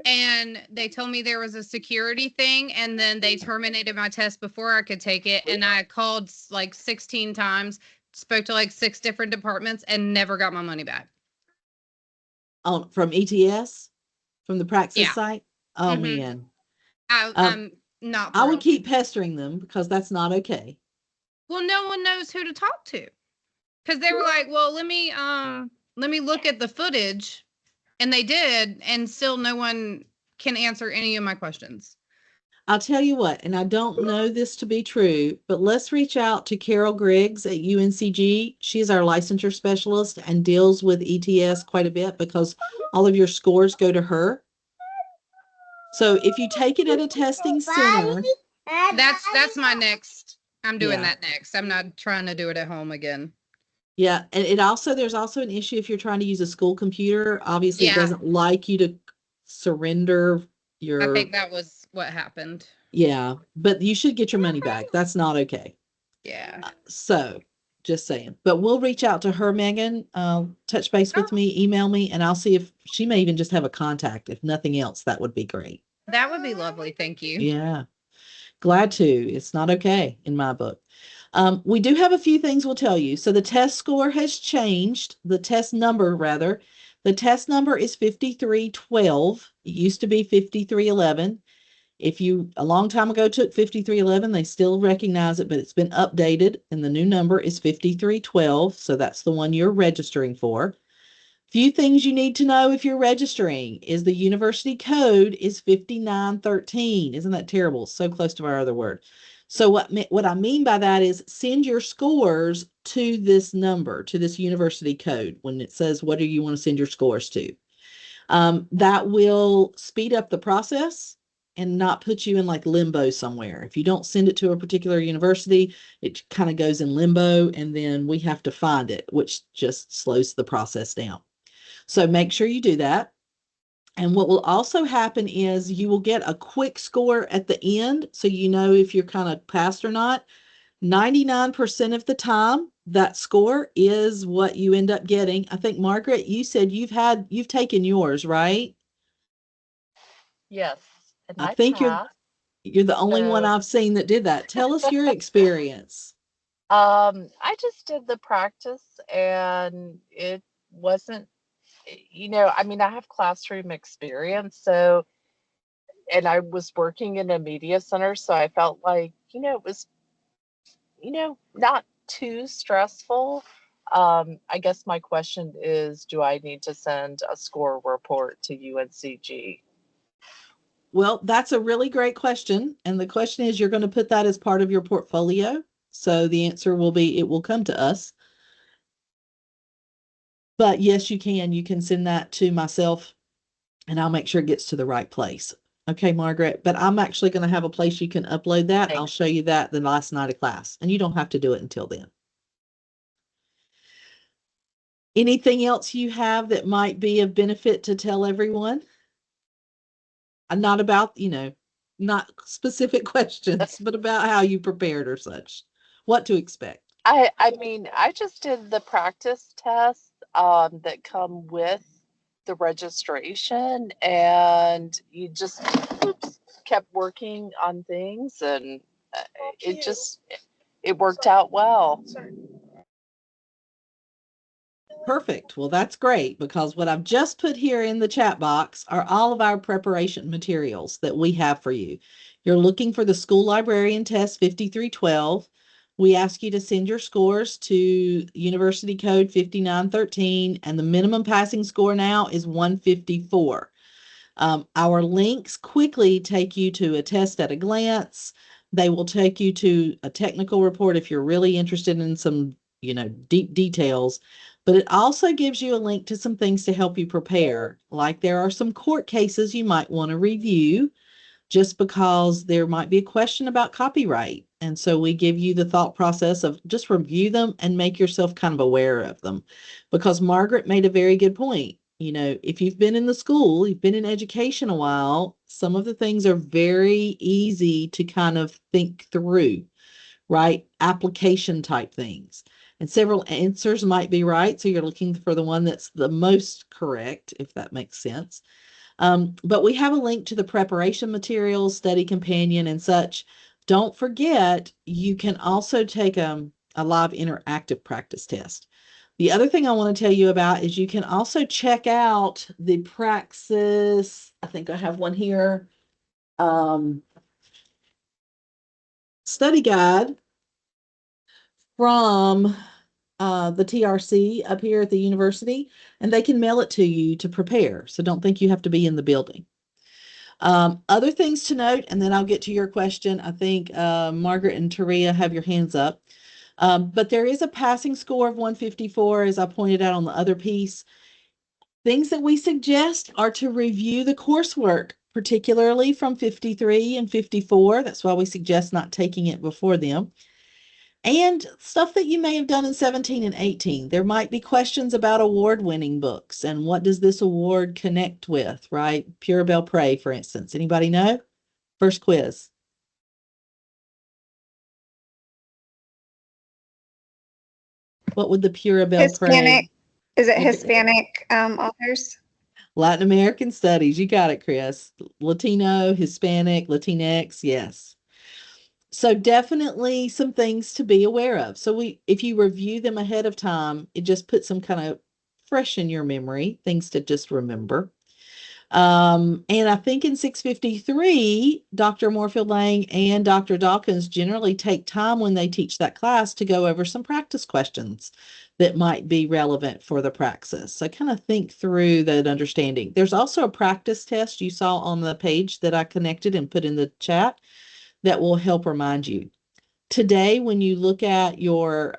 S7: and they told me there was a security thing and then they terminated my test before I could take it. And I called like 16 times, spoke to like 6 different departments and never got my money back.
S1: Oh, from ETS? From the praxis
S7: Yeah.
S1: site? Oh,
S7: Mhm.
S1: man.
S7: I'm not
S1: I would
S7: thrilled.
S1: keep pestering them because that's not okay.
S7: Well, no one knows who to talk to. Because they were like, well, let me look at the footage. And they did, and still no one can answer any of my questions.
S1: I'll tell you what, and I don't know this to be true, but let's reach out to Carol Griggs at UNCG. She's our licensure specialist and deals with ETS quite a bit because all of your scores go to her. So if you take it at a testing center,
S7: That's my next. I'm doing
S1: Yeah.
S7: that next. I'm not trying to do it at home again.
S1: yeah, and there's also an issue if you're trying to use a school computer. Obviously, it
S7: Yeah.
S1: doesn't like you to surrender
S7: I
S1: your.
S7: think that was what happened.
S1: Yeah, but you should get your money back. That's not okay.
S7: Yeah.
S1: So just saying, but we'll reach out to her, Megan, touch base with me, email me, and I'll see if she may even just have a contact. If nothing else, that would be great.
S7: That would be lovely. Thank you.
S1: Yeah, glad to. It's not okay in my book. We do have a few things we'll tell you. So the test score has changed, the test number rather. The test number is 5312. It used to be 5311. If you a long time ago took 5311, they still recognize it, but it's been updated and the new number is 5312. So that's the one you're registering for. Few things you need to know if you're registering is the university code is 5913. Isn't that terrible? So close to our other word. So what I mean by that is send your scores to this number, to this university code when it says what do you want to send your scores to. That will speed up the process and not put you in like limbo somewhere. If you don't send it to a particular university, it kind of goes in limbo and then we have to find it, which just slows the process down. So make sure you do that. And what will also happen is you will get a quick score at the end. So you know if you're kind of passed or not. 99% of the time, that score is what you end up getting. I think, Margaret, you said you've taken yours, right?
S9: Yes, and
S1: I
S9: I
S1: think
S9: passed.
S1: you're the only one
S9: So,
S1: I've seen that did that. Tell us your experience.
S9: I just did the practice and it wasn't, I mean, I have classroom experience, so, and I was working in a media center, so I felt like, it was, not too stressful. I guess my question is, do I need to send a score report to UNCG?
S1: Well, that's a really great question. And the question is, you're going to put that as part of your portfolio. So the answer will be, it will come to us. But yes, you can. You can send that to myself and I'll make sure it gets to the right place. Okay, Margaret, but I'm actually going to have a place you can upload that. I'll
S9: Thanks.
S1: show you that the last night of class, and you don't have to do it until then. Anything else you have that might be of benefit to tell everyone? Not about, not specific questions, but about how you prepared or such, what to expect.
S9: I mean, I just did the practice tests that come with the registration, and you just kept working on things, and it just it worked out well.
S1: Perfect. Well, that's great because what I've just put here in the chat box are all of our preparation materials that we have for you. You're looking for the school librarian test 5312. We ask you to send your scores to university code 5913, and the minimum passing score now is 154. Our links quickly take you to a test at a glance. They will take you to a technical report if you're really interested in some, deep details. But it also gives you a link to some things to help you prepare. Like there are some court cases you might want to review just because there might be a question about copyright. And so we give you the thought process of just review them and make yourself kind of aware of them. Because Margaret made a very good point. If you've been in the school, you've been in education a while, some of the things are very easy to kind of think through, right? Application type things. And several answers might be right. So you're looking for the one that's the most correct, if that makes sense. But we have a link to the preparation materials, study companion, and such. Don't forget, you can also take a live interactive practice test. The other thing I want to tell you about is you can also check out the Praxis. I think I have one here. Study guide from the TRC up here at the university, and they can mail it to you to prepare. So don't think you have to be in the building. Other things to note, and then I'll get to your question. I think Margaret and Taria have your hands up. But there is a passing score of 154, as I pointed out on the other piece. Things that we suggest are to review the coursework, particularly from 53 and 54. That's why we suggest not taking it before them. And stuff that you may have done in 17 and 18. There might be questions about award-winning books and what does this award connect with, right? Pure Belle Prey, for instance. Anybody know? First quiz. What would the Purabelle
S10: Hispanic.
S1: pray?
S10: Is it
S1: Okay.
S10: Hispanic authors?
S1: Latin American studies. You got it, Chris. Latino, Hispanic, Latinx. Yes. So definitely some things to be aware of. So if you review them ahead of time, it just puts them kind of fresh in your memory, things to just remember. And I think in 653, Dr. Moorfield Lang and Dr. Dawkins generally take time when they teach that class to go over some practice questions that might be relevant for the praxis. So kind of think through that understanding. There's also a practice test you saw on the page that I connected and put in the chat that will help remind you. Today, when you look at your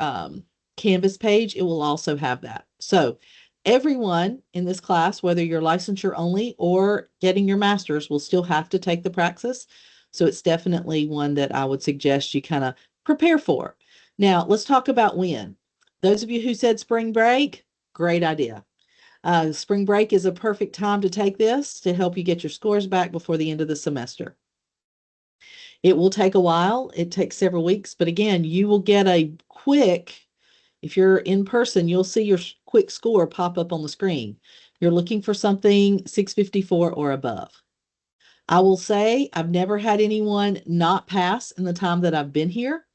S1: Canvas page, it will also have that. So everyone in this class, whether you're licensure only or getting your master's, will still have to take the praxis. So it's definitely one that I would suggest you kind of prepare for. Now, let's talk about when. Those of you who said spring break, great idea. Spring break is a perfect time to take this to help you get your scores back before the end of the semester. It will take a while. It takes several weeks, but again, you will get a quick, if you're in person, you'll see your quick score pop up on the screen. You're looking for something 654 or above. I will say I've never had anyone not pass in the time that I've been here.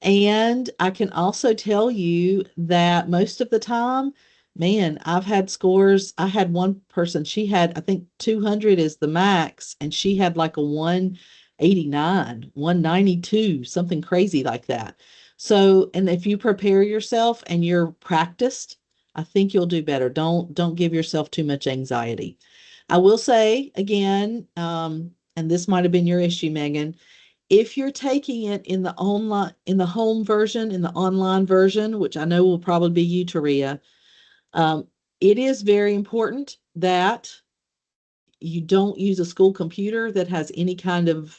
S1: And I can also tell you that most of the time, man, I've had scores. I had one person, she had, I think 200 is the max, and she had like a 189, 192, something crazy like that. So, and if you prepare yourself and you're practiced, I think you'll do better. Don't give yourself too much anxiety. I will say again, and this might have been your issue, Megan, if you're taking it in the in the home version, in the online version, which I know will probably be you, Taria, it is very important that you don't use a school computer that has any kind of,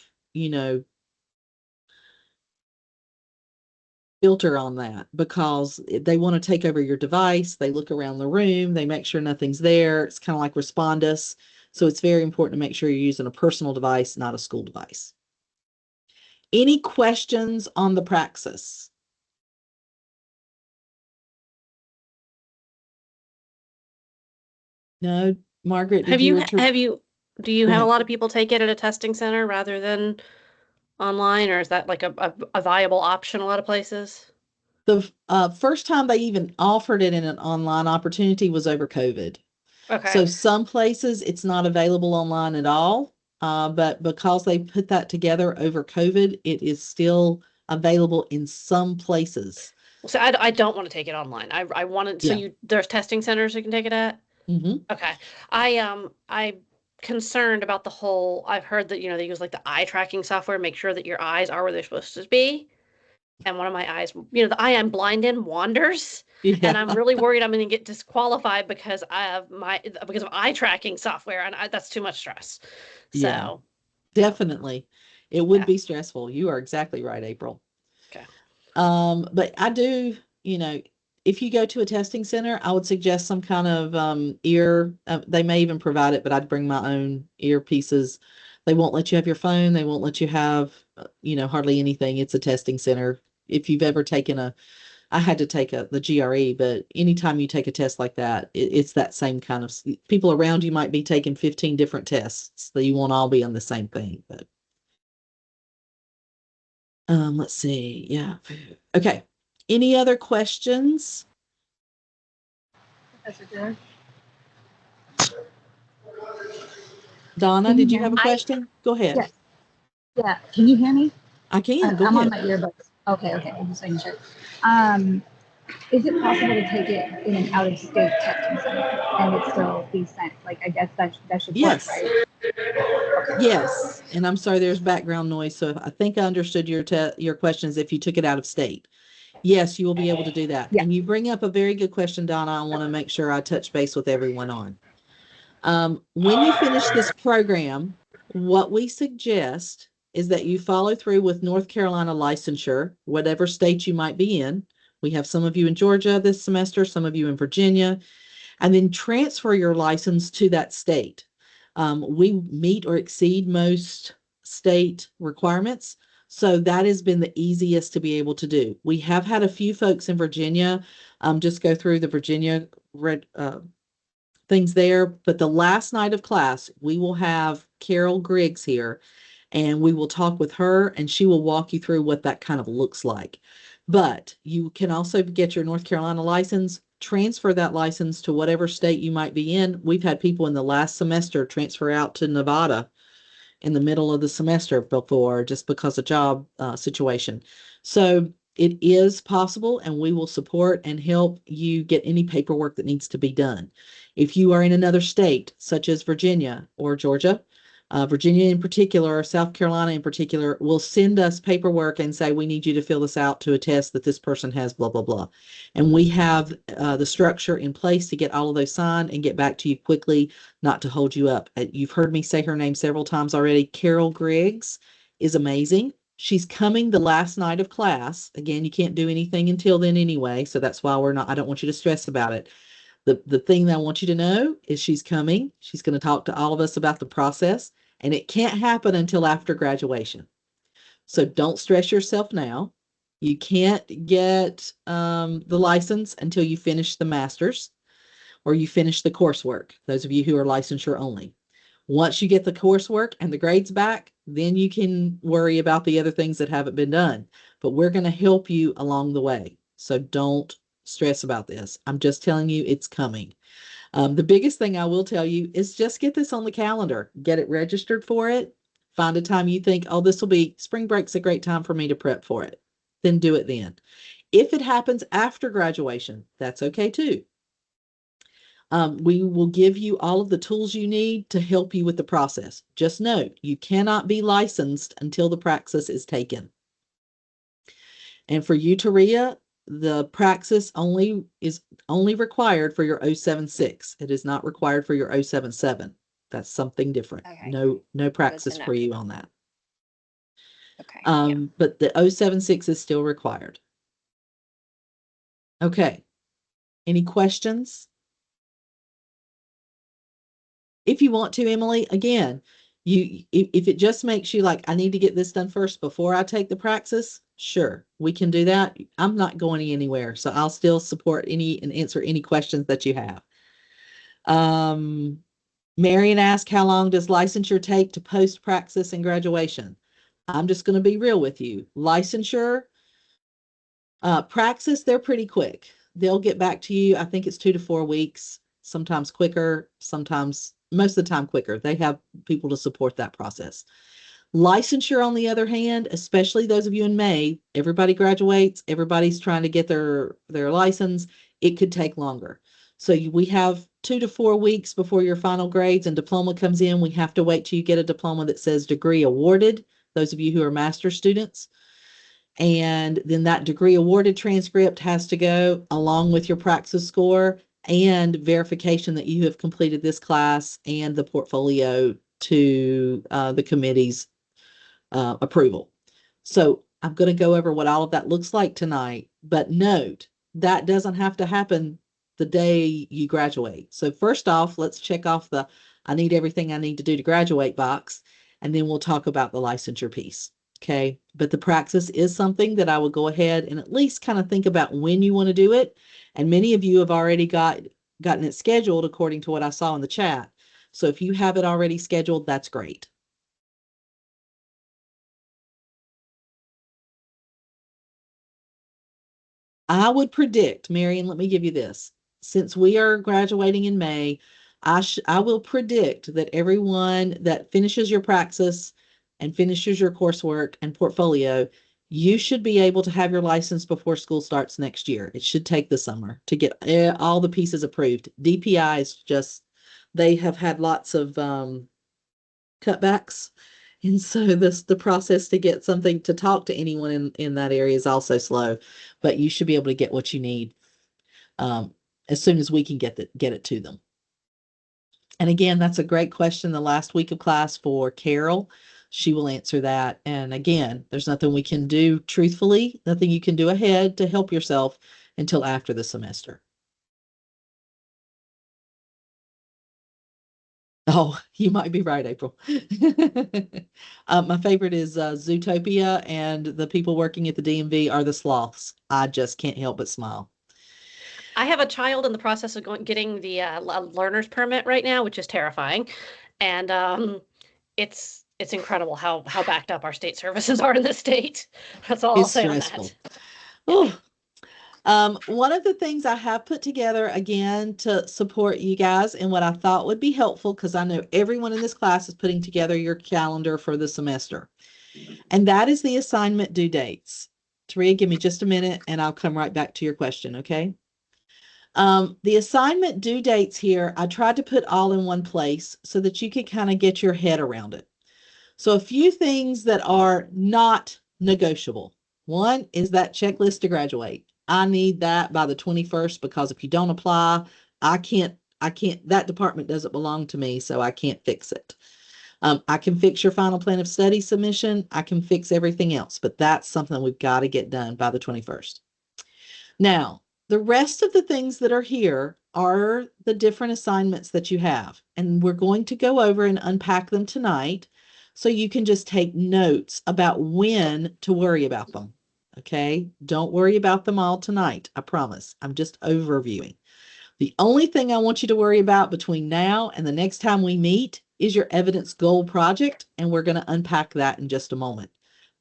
S1: filter on that, because they want to take over your device. They look around the room, they make sure nothing's there. It's kind of like Respondus. So it's very important to make sure you're using a personal device, not a school device. Any questions on the praxis? No, Margaret,
S3: Have
S1: did you
S3: you,
S1: or
S3: do you
S1: Go
S3: have a
S1: ahead.
S3: lot of people take it at a testing center rather than online, or is that like a viable option a lot of places?
S1: The first time they even offered it in an online opportunity was over COVID. So
S3: Okay.
S1: some places it's not available online at all. But because they put that together over COVID, it is still available in some places.
S3: So I don't want to take it online. I wanted, so
S1: Yeah.
S3: there's testing centers you can take it at?
S1: hmm
S3: Okay. I'm concerned about the whole, I've heard that, they use like the eye tracking software, make sure that your eyes are where they're supposed to be. And one of my eyes, the eye I'm blind in wanders. And
S1: Yeah.
S3: I'm really worried I'm going to get disqualified because because of eye tracking software, and that's too much stress.
S1: Yeah,
S3: So,
S1: definitely. It would
S3: yeah.
S1: be stressful. You are exactly right, April.
S3: Okay.
S1: But I do, if you go to a testing center, I would suggest some kind of ear. They may even provide it, but I'd bring my own earpieces. They won't let you have your phone. They won't let you have, hardly anything. It's a testing center. If you've ever taken I had to take the GRE, but anytime you take a test like that, it's that same kind of, people around you might be taking 15 different tests. So you won't all be on the same thing, but let's see. Yeah. Okay. Any other questions?
S5: Professor Taylor?
S1: Donna,
S5: Can you
S1: did you
S5: hear
S1: have a
S5: me?
S1: question? Go ahead.
S5: Yes. Yeah. Can you hear me?
S1: I can. Go
S5: I'm on
S1: ahead.
S5: my earbuds. Okay. I'm just making sure. Is it possible to take it in an out-of-state testing center and it still be sent? Like, I guess that should work,
S1: Yes.
S5: right?
S1: Yes. And I'm sorry, there's background noise. So I think I understood your questions if you took it out of state. Yes, you will be able to do that.
S5: Yeah.
S1: And you bring up a very good question, Donna. I want to make sure I touch base with everyone on. When you finish this program, what we suggest is that you follow through with North Carolina licensure, whatever state you might be in. We have some of you in Georgia this semester, some of you in Virginia, and then transfer your license to that state. We meet or exceed most state requirements. So that has been the easiest to be able to do. We have had a few folks in Virginia just go through the Virginia things there. But the last night of class, we will have Carol Griggs here and we will talk with her and she will walk you through what that kind of looks like. But you can also get your North Carolina license, transfer that license to whatever state you might be in. We've had people in the last semester transfer out to Nevada in the middle of the semester before just because of job situation. So it is possible, and we will support and help you get any paperwork that needs to be done. If you are in another state, such as Virginia or Georgia, Virginia in particular, or South Carolina in particular, will send us paperwork and say, we need you to fill this out to attest that this person has blah, blah, blah. And we have the structure in place to get all of those signed and get back to you quickly, not to hold you up. You've heard me say her name several times already. Carol Griggs is amazing. She's coming the last night of class. Again, you can't do anything until then anyway. So that's why I don't want you to stress about it. The thing that I want you to know is she's coming. She's going to talk to all of us about the process, and it can't happen until after graduation. So don't stress yourself now. You can't get the license until you finish the master's or you finish the coursework, those of you who are licensure only. Once you get the coursework and the grades back, then you can worry about the other things that haven't been done. But we're going to help you along the way. So don't stress about this. I'm just telling you it's coming. The biggest thing I will tell you is just get this on the calendar, get it registered for it. Find a time you think, oh, this will be spring break's a great time for me to prep for it. Then do it then. If it happens after graduation, that's okay too. We will give you all of the tools you need to help you with the process. Just note, you cannot be licensed until the praxis is taken. And for you, Taria, the praxis is only required for your 076. It is not required for your 077. That's something different.
S10: Okay.
S1: No praxis
S10: know.
S1: for you on that.
S10: Okay. Yeah.
S1: But the 076 is still required. Okay. Any questions? If you want to, Emily, again, if it just makes you like, I need to get this done first before I take the praxis, sure, we can do that. I'm not going anywhere, so I'll still support any and answer any questions that you have. Marion asked, how long does licensure take to post praxis and graduation? I'm just going to be real with you. Licensure, praxis, they're pretty quick. They'll get back to you. I think it's 2 to 4 weeks, sometimes quicker, sometimes most of the time quicker. They have people to support that process. Licensure, on the other hand, especially those of you in May, everybody graduates, everybody's trying to get their license. It could take longer. So we have 2 to 4 weeks before your final grades and diploma comes in. We have to wait till you get a diploma that says degree awarded, those of you who are master's students. And then that degree awarded transcript has to go along with your praxis score and verification that you have completed this class and the portfolio to the committee's approval. So I'm going to go over what all of that looks like tonight, but note that doesn't have to happen the day you graduate. So first off, let's check off the I need everything I need to do to graduate box, and then we'll talk about the licensure piece. Okay. But the praxis is something that I will go ahead and at least kind of think about when you want to do it. And many of you have already gotten it scheduled according to what I saw in the chat. So if you have it already scheduled, that's great. I would predict, Marion, let me give you this. Since we are graduating in May, I will predict that everyone that finishes your praxis and finishes your coursework and portfolio, you should be able to have your license before school starts next year. It should take the summer to get all the pieces approved. DPI is just, they have had lots of cutbacks. And so the process to get something to talk to anyone in that area is also slow, but you should be able to get what you need as soon as we can get it to them. And again, that's a great question. The last week of class for Carol, she will answer that. And again, there's nothing we can do truthfully, nothing you can do ahead to help yourself until after the semester. Oh, you might be right, April. My favorite is Zootopia, and the people working at the DMV are the sloths. I just can't help but smile.
S3: I have a child in the process of getting the learner's permit right now, which is terrifying, and it's incredible how backed up our state services are in the state. That's all I'll
S1: It's
S3: say on
S1: stressful.
S3: that.
S1: Oh, one of the things I have put together again to support you guys and what I thought would be helpful, because I know everyone in this class is putting together your calendar for the semester, and that is the assignment due dates. Taria, give me just a minute and I'll come right back to your question, okay? The assignment due dates here, I tried to put all in one place so that you could kind of get your head around it. So a few things that are not negotiable. One is that checklist to graduate. I need that by the 21st, because if you don't apply, I can't, that department doesn't belong to me, so I can't fix it. I can fix your final plan of study submission. I can fix everything else, but that's something we've got to get done by the 21st. Now, the rest of the things that are here are the different assignments that you have, and we're going to go over and unpack them tonight so you can just take notes about when to worry about them. Okay? Don't worry about them all tonight. I promise. I'm just overviewing. The only thing I want you to worry about between now and the next time we meet is your evidence goal project, and we're going to unpack that in just a moment.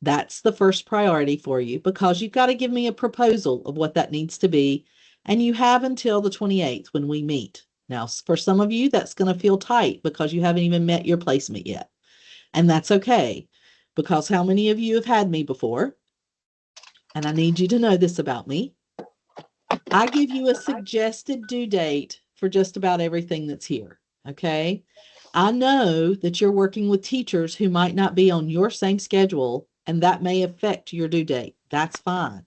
S1: That's the first priority for you, because you've got to give me a proposal of what that needs to be, and you have until the 28th when we meet. Now, for some of you, that's going to feel tight because you haven't even met your placement yet, and that's okay, because how many of you have had me before? And I need you to know this about me. I give you a suggested due date for just about everything that's here. Okay. I know that you're working with teachers who might not be on your same schedule, and that may affect your due date. That's fine.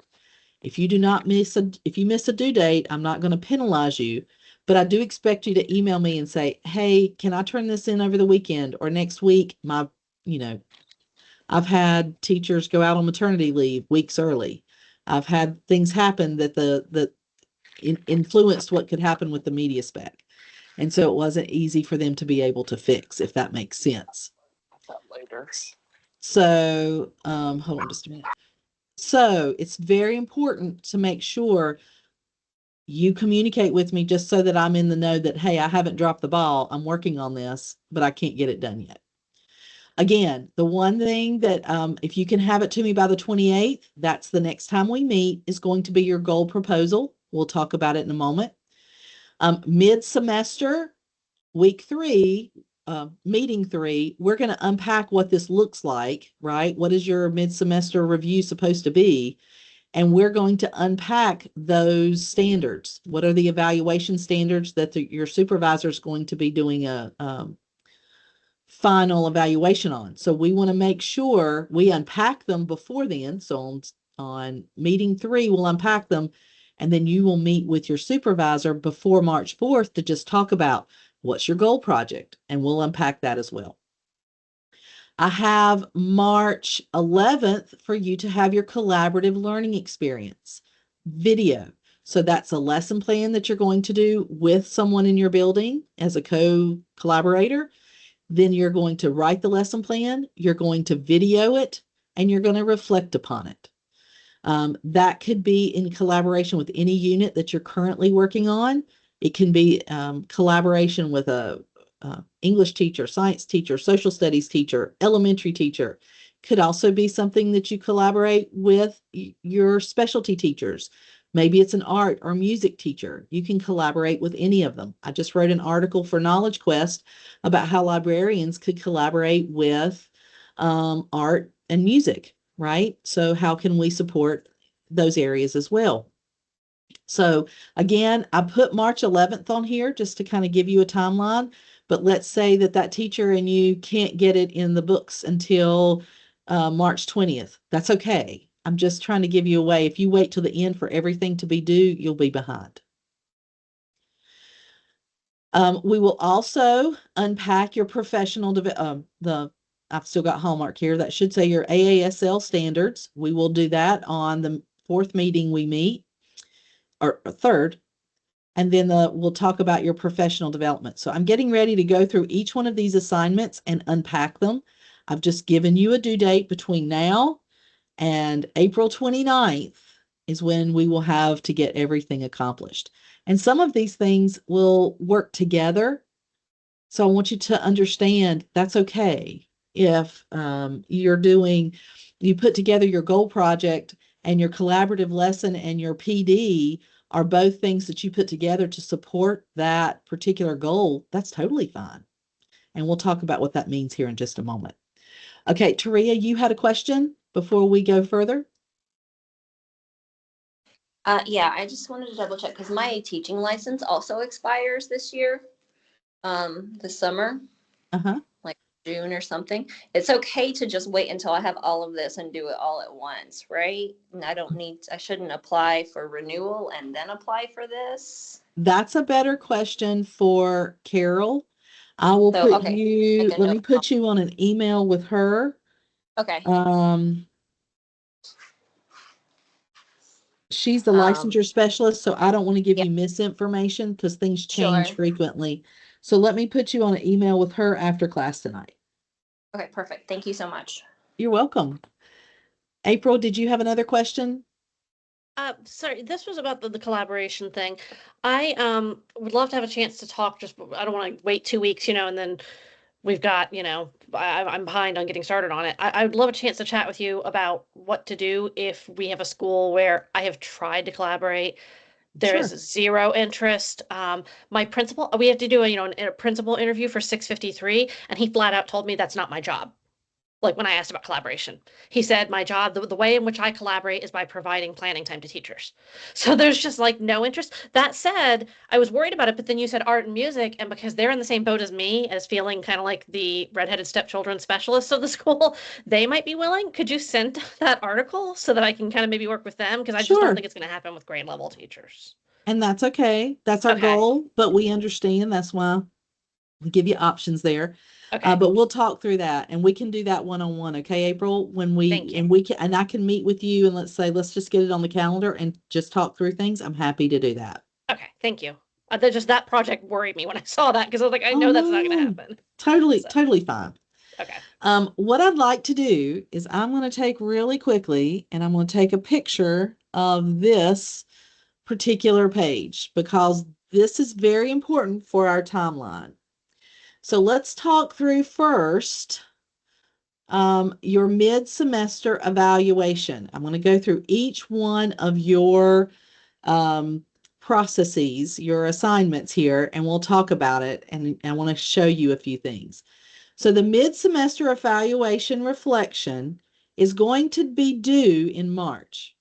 S1: If you miss a due date, I'm not going to penalize you, but I do expect you to email me and say, hey, can I turn this in over the weekend or next week? I've had teachers go out on maternity leave weeks early. I've had things happen that influenced what could happen with the media spec. And so it wasn't easy for them to be able to fix, if that makes sense.
S9: Later.
S1: So, hold on just a minute. So it's very important to make sure you communicate with me, just so that I'm in the know that, hey, I haven't dropped the ball. I'm working on this, but I can't get it done yet. Again, the one thing that, if you can have it to me by the 28th, that's the next time we meet, is going to be your goal proposal. We'll talk about it in a moment. Mid-semester, week 3, meeting 3, we're going to unpack what this looks like, right? What is your mid-semester review supposed to be? And we're going to unpack those standards. What are the evaluation standards that your supervisor is going to be doing a final evaluation on? So we want to make sure we unpack them before then. So on meeting 3, we'll unpack them, and then you will meet with your supervisor before March 4th to just talk about what's your goal project, and we'll unpack that as well. I have March 11th for you to have your collaborative learning experience video. So that's a lesson plan that you're going to do with someone in your building as a co-collaborator. Then you're going to write the lesson plan, you're going to video it, and you're going to reflect upon it. That could be in collaboration with any unit that you're currently working on. It can be collaboration with a English teacher, science teacher, social studies teacher, elementary teacher. Could also be something that you collaborate with your specialty teachers. Maybe it's an art or music teacher. You can collaborate with any of them. I just wrote an article for Knowledge Quest about how librarians could collaborate with art and music, right? So how can we support those areas as well? So again, I put March 11th on here just to kind of give you a timeline, but let's say that teacher and you can't get it in the books until March 20th. That's okay. I'm just trying to give you a way. If you wait till the end for everything to be due, you'll be behind. We will also unpack your professional, I've still got Hallmark here. That should say your AASL standards. We will do that on the 4th meeting we meet, or 3rd. and then we'll talk about your professional development. So I'm getting ready to go through each one of these assignments and unpack them. I've just given you a due date between now and April 29th is when we will have to get everything accomplished. And some of these things will work together. So I want you to understand that's okay if you put together your goal project and your collaborative lesson and your PD are both things that you put together to support that particular goal. That's totally fine. And we'll talk about what that means here in just a moment. Okay, Taria, you had a question before we go further?
S2: Yeah, I just wanted to double check because my teaching license also expires this year, this summer, like June or something. It's okay to just wait until I have all of this and do it all at once, right? And I shouldn't apply for renewal and then apply for this.
S1: That's a better question for Carol. I will
S2: So, okay,
S1: let me put you on an email with her.
S2: Okay.
S1: She's the licensure specialist, so I don't want to give you misinformation because things change frequently. So let me put you on an email with her after class tonight.
S2: Okay, perfect. Thank you so much.
S1: You're welcome. April, did you have another question?
S3: Sorry, this was about the collaboration thing. I would love to have a chance to talk, just I don't want to wait 2 weeks, and then we've got, I'm behind on getting started on it. I would love a chance to chat with you about what to do if we have a school where I have tried to collaborate. There is zero interest. My principal, we have to do a principal interview for 653, and he flat out told me that's not my job. Like when I asked about collaboration, he said my job, the way in which I collaborate is by providing planning time to teachers. So there's just like no interest. That said, I was worried about it, but then you said art and music, and because they're in the same boat as me, as feeling kind of like the redheaded stepchildren specialists of the school, they might be willing. Could you send that article so that I can kind of maybe work with them? Because I just don't think it's going to happen with grade level teachers.
S1: And that's okay. That's our goal, but we understand. That's why we give you options there. Okay. But we'll talk through that and we can do that one-on-one. Okay, April, and I can meet with you and let's just get it on the calendar and just talk through things. I'm happy to do that.
S3: Okay. Thank you. That project worried me when I saw that because I was like, I know that's not going to happen.
S1: Totally fine.
S3: Okay.
S1: What I'd like to do is I'm going to take really quickly and I'm going to take a picture of this particular page because this is very important for our timeline. So let's talk through first your mid-semester evaluation. I'm going to go through each one of your processes, your assignments here, and we'll talk about it. And I want to show you a few things. So the mid-semester evaluation reflection is going to be due in March.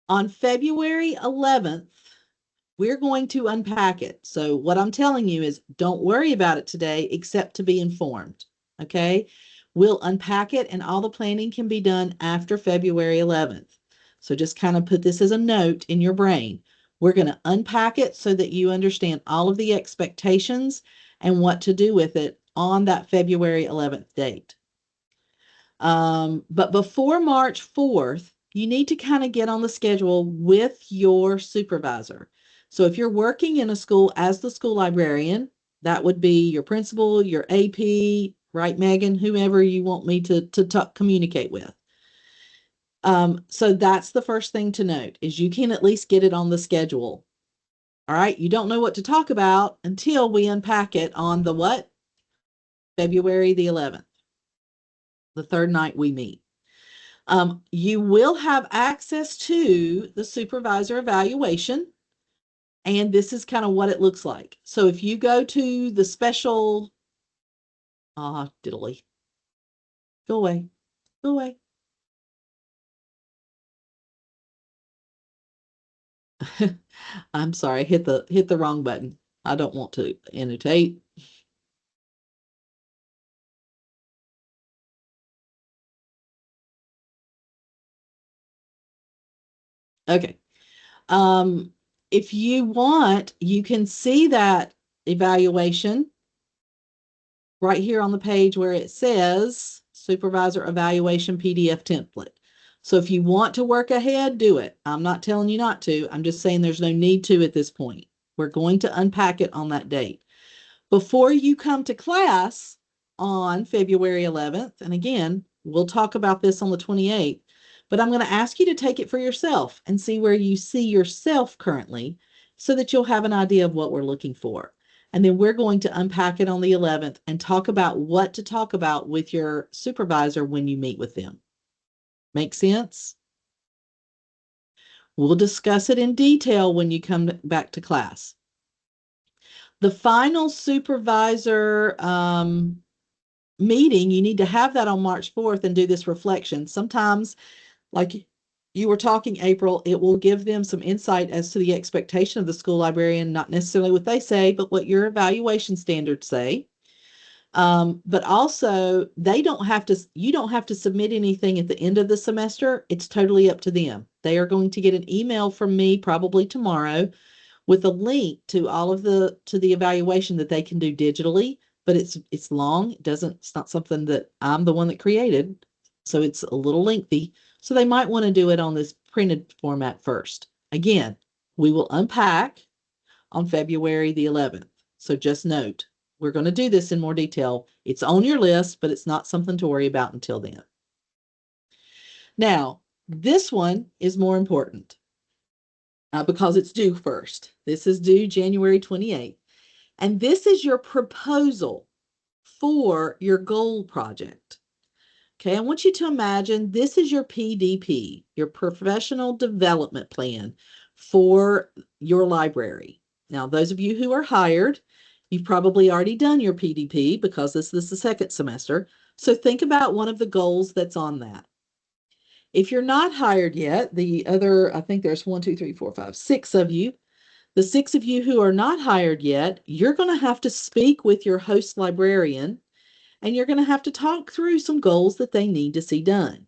S1: On February 11th, we're going to unpack it. So what I'm telling you is don't worry about it today, except to be informed. Okay. We'll unpack it and all the planning can be done after February 11th. So just kind of put this as a note in your brain. We're going to unpack it so that you understand all of the expectations and what to do with it on that February 11th date. But before March 4th, you need to kind of get on the schedule with your supervisor. So if you're working in a school as the school librarian, that would be your principal, your AP, right, Megan, whoever you want me to communicate with. So that's the first thing to note is you can at least get it on the schedule. All right. You don't know what to talk about until we unpack it on the what? February the 11th, the third night we meet. You will have access to the supervisor evaluation. And this is kind of what it looks like. So if you go to the special, diddly, go away, go away. I'm sorry, hit the wrong button. I don't want to annotate. Okay. If you want, you can see that evaluation right here on the page where it says Supervisor Evaluation PDF template. So if you want to work ahead, do it. I'm not telling you not to. I'm just saying there's no need to at this point. We're going to unpack it on that date. Before you come to class on February 11th, and again, we'll talk about this on the 28th, but I'm going to ask you to take it for yourself and see where you see yourself currently so that you'll have an idea of what we're looking for. And then we're going to unpack it on the 11th and talk about what to talk about with your supervisor when you meet with them. Make sense? We'll discuss it in detail when you come back to class. The final supervisor meeting, you need to have that on March 4th and do this reflection. Sometimes, like you were talking, April, it will give them some insight as to the expectation of the school librarian, not necessarily what they say, but what your evaluation standards say. But also you don't have to submit anything at the end of the semester. It's totally up to them. They are going to get an email from me probably tomorrow with a link to the evaluation that they can do digitally, but it's long. It's not something that I'm the one that created. So it's a little lengthy. So they might want to do it on this printed format first. Again, we will unpack on February the 11th. So just note, we're going to do this in more detail. It's on your list, but it's not something to worry about until then. Now, this one is more important because it's due first. This is due January 28th. And this is your proposal for your goal project. Okay, I want you to imagine this is your PDP, your professional development plan for your library. Now, those of you who are hired, you've probably already done your PDP because this is the second semester. So think about one of the goals that's on that. If you're not hired yet, I think there's 1, 2, 3, 4, 5, 6 of you. The 6 of you who are not hired yet, you're going to have to speak with your host librarian, and you're going to have to talk through some goals that they need to see done.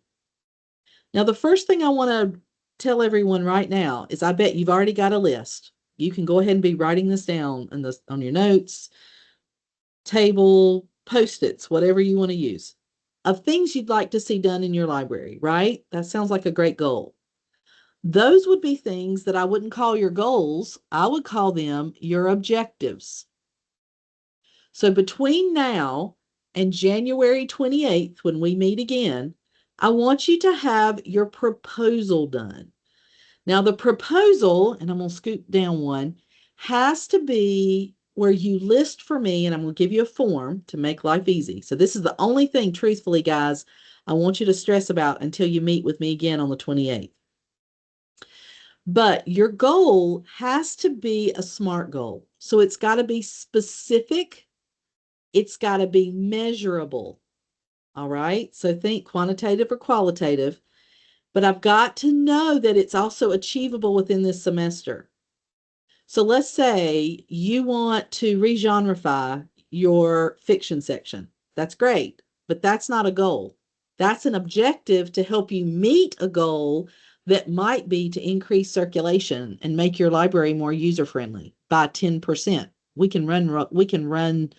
S1: Now, the first thing I want to tell everyone right now is I bet you've already got a list. You can go ahead and be writing this down on your notes, table, Post-its, whatever you want to use, of things you'd like to see done in your library, right? That sounds like a great goal. Those would be things that I wouldn't call your goals. I would call them your objectives. So between now and January 28th, when we meet again, I want you to have your proposal done. Now, the proposal, and I'm going to scoop down one, has to be where you list for me, and I'm going to give you a form to make life easy. So this is the only thing, truthfully, guys, I want you to stress about until you meet with me again on the 28th. But your goal has to be a SMART goal. So it's got to be specific. It's got to be measurable. All right. So think quantitative or qualitative, but I've got to know that it's also achievable within this semester. So let's say you want to regenreify your fiction section. That's great, but that's not a goal. That's an objective to help you meet a goal that might be to increase circulation and make your library more user-friendly by 10%. We can run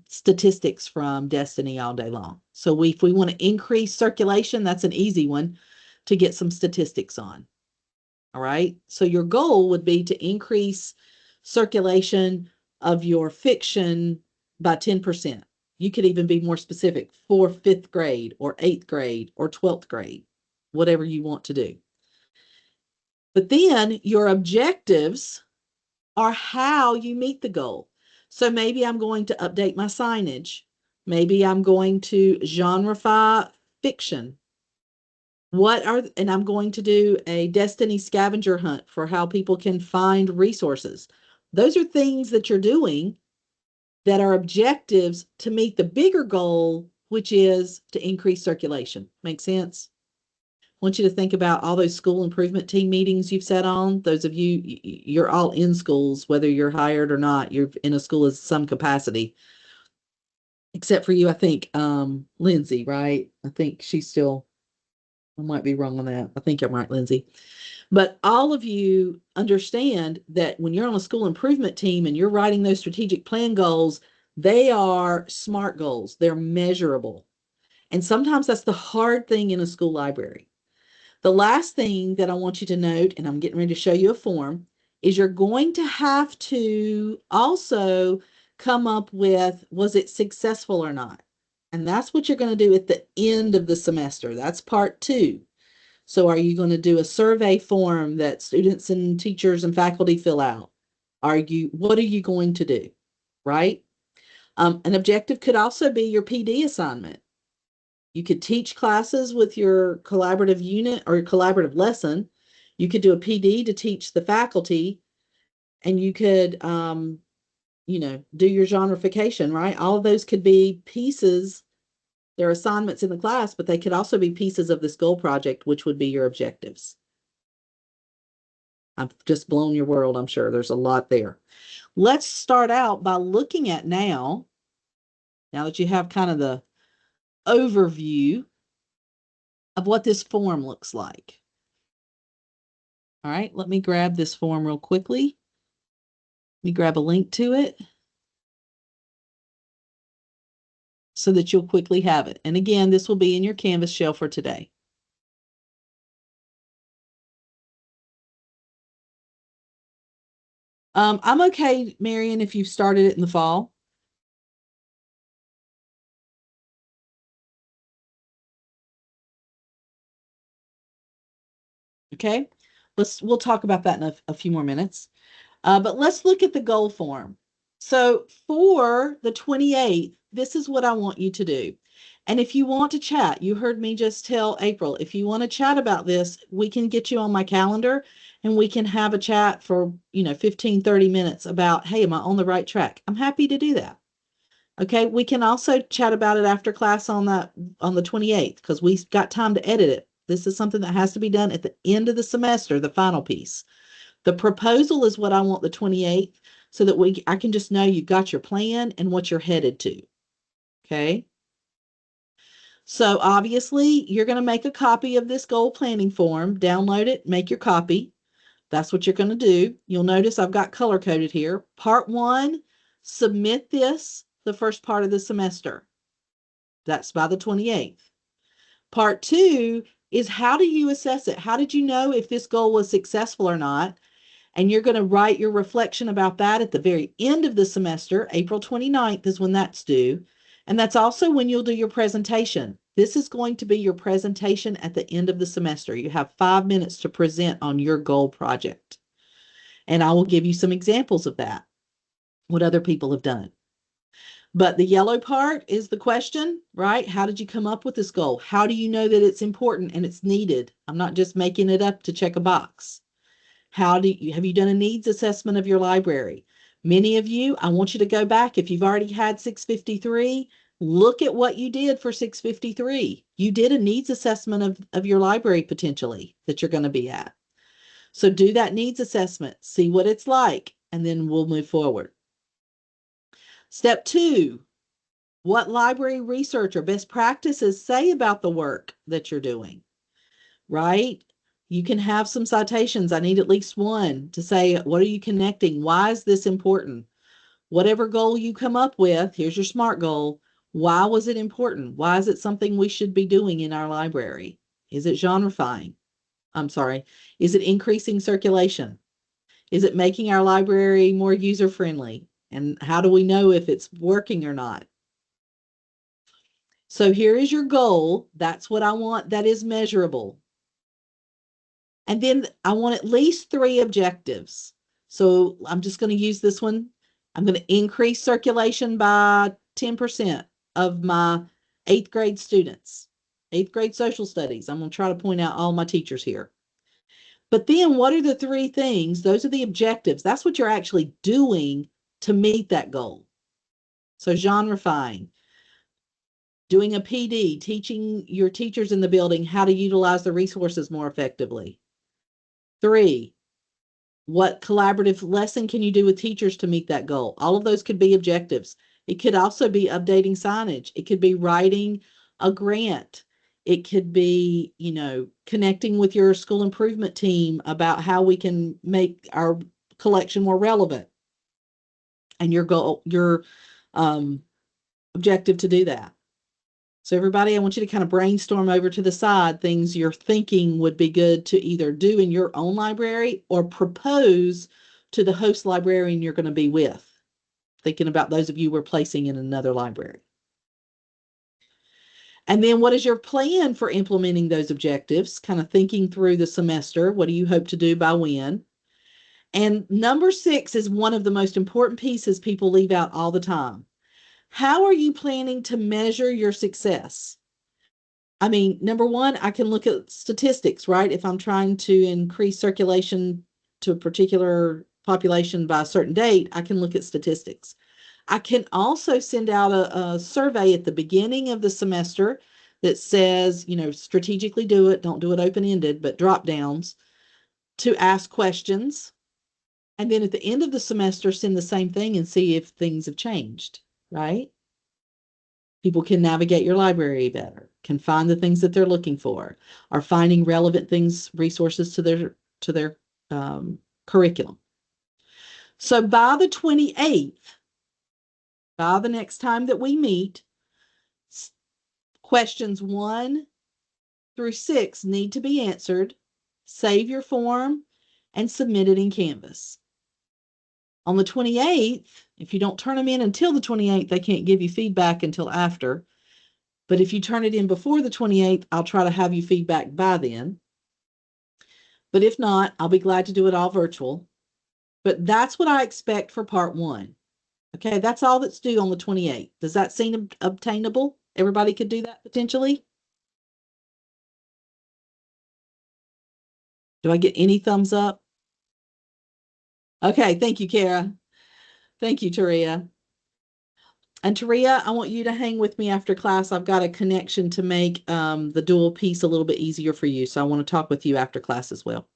S1: statistics from Destiny all day long. So if we want to increase circulation, that's an easy one to get some statistics on. All right. So your goal would be to increase circulation of your fiction by 10%. You could even be more specific for 5th grade or 8th grade or 12th grade, whatever you want to do. But then your objectives are how you meet the goal. So maybe I'm going to update my signage. Maybe I'm going to genreify fiction. And I'm going to do a Destiny scavenger hunt for how people can find resources. Those are things that you're doing that are objectives to meet the bigger goal, which is to increase circulation. Make sense? I want you to think about all those school improvement team meetings you've sat on. Those of you, you're all in schools, whether you're hired or not, you're in a school of some capacity. Except for you, I think, Lindsay, right? I think she's still, I might be wrong on that. I think I'm right, Lindsay. But all of you understand that when you're on a school improvement team and you're writing those strategic plan goals, they are SMART goals. They're measurable. And sometimes that's the hard thing in a school library. The last thing that I want you to note, and I'm getting ready to show you a form, is you're going to have to also come up with, was it successful or not? And that's what you're going to do at the end of the semester. That's part 2. So are you going to do a survey form that students and teachers and faculty fill out? What are you going to do? Right? An objective could also be your PD assignment. You could teach classes with your collaborative unit or your collaborative lesson. You could do a PD to teach the faculty, and you could, do your genreification, right? All of those could be pieces. They're assignments in the class, but they could also be pieces of this goal project, which would be your objectives. I've just blown your world, I'm sure. There's a lot there. Let's start out by looking at now that you have kind of the overview of what this form looks like. All right, let me grab this form real quickly. Let me grab a link to it so that you'll quickly have it. And again, this will be in your Canvas shell for today. I'm okay, Marion, if you've started it in the fall. Okay, we'll talk about that in a few more minutes. But let's look at the goal form. So for the 28th, this is what I want you to do. And if you want to chat, you heard me just tell April, if you want to chat about this, we can get you on my calendar and we can have a chat for, 15, 30 minutes about, hey, am I on the right track? I'm happy to do that. Okay, we can also chat about it after class on the 28th because we've got time to edit it. This is something that has to be done at the end of the semester, the final piece. The proposal is what I want the 28th so that I can just know you've got your plan and what you're headed to. Okay. So obviously you're going to make a copy of this goal planning form, download it, make your copy. That's what you're going to do. You'll notice I've got color coded here. Part 1, submit this the first part of the semester. That's by the 28th. Part 2 is how do you assess it? How did you know if this goal was successful or not? And you're going to write your reflection about that at the very end of the semester. April 29th is when that's due. And that's also when you'll do your presentation. This is going to be your presentation at the end of the semester. You have 5 minutes to present on your goal project. And I will give you some examples of that, what other people have done. But the yellow part is the question, right? How did you come up with this goal? How do you know that it's important and it's needed? I'm not just making it up to check a box. Have you done a needs assessment of your library? Many of you, I want you to go back. If you've already had 653, look at what you did for 653. You did a needs assessment of your library potentially that you're going to be at. So do that needs assessment, see what it's like, and then we'll move forward. Step 2, what library research or best practices say about the work that you're doing, right? You can have some citations. I need at least one to say, what are you connecting? Why is this important? Whatever goal you come up with, here's your SMART goal. Why was it important? Why is it something we should be doing in our library? Is it genreifying? I'm sorry. Is it increasing circulation? Is it making our library more user-friendly? And how do we know if it's working or not? So here is your goal. That's what I want that is measurable. And then I want at least 3 objectives. So I'm just going to use this one. I'm going to increase circulation by 10% of my 8th grade students, 8th grade social studies. I'm going to try to point out all my teachers here. But then what are the 3 things? Those are the objectives. That's what you're actually doing to meet that goal. So genreifying, doing a PD, teaching your teachers in the building how to utilize the resources more effectively. 3, what collaborative lesson can you do with teachers to meet that goal? All of those could be objectives. It could also be updating signage. It could be writing a grant. It could be, connecting with your school improvement team about how we can make our collection more relevant. And your goal, your objective to do that. So everybody, I want you to kind of brainstorm over to the side things you're thinking would be good to either do in your own library or propose to the host librarian you're going to be with, thinking about those of you we're placing in another library. And then what is your plan for implementing those objectives? Kind of thinking through the semester. What do you hope to do by when? And number 6 is one of the most important pieces people leave out all the time. How are you planning to measure your success? I mean, number 1, I can look at statistics, right? If I'm trying to increase circulation to a particular population by a certain date, I can look at statistics. I can also send out a survey at the beginning of the semester that says, strategically do it, don't do it open-ended, but drop downs to ask questions. And then at the end of the semester, send the same thing and see if things have changed, right? People can navigate your library better, can find the things that they're looking for, are finding relevant things, resources to their curriculum. So by the 28th, by the next time that we meet, questions 1 through 6 need to be answered. Save your form and submit it in Canvas. On the 28th, if you don't turn them in until the 28th, they can't give you feedback until after. But if you turn it in before the 28th, I'll try to have you feedback by then. But if not, I'll be glad to do it all virtual. But that's what I expect for part 1. Okay, that's all that's due on the 28th. Does that seem obtainable? Everybody could do that potentially? Do I get any thumbs up? Okay, thank you, Kara. Thank you, Taria. And Taria, I want you to hang with me after class. I've got a connection to make the dual piece a little bit easier for you. So I want to talk with you after class as well.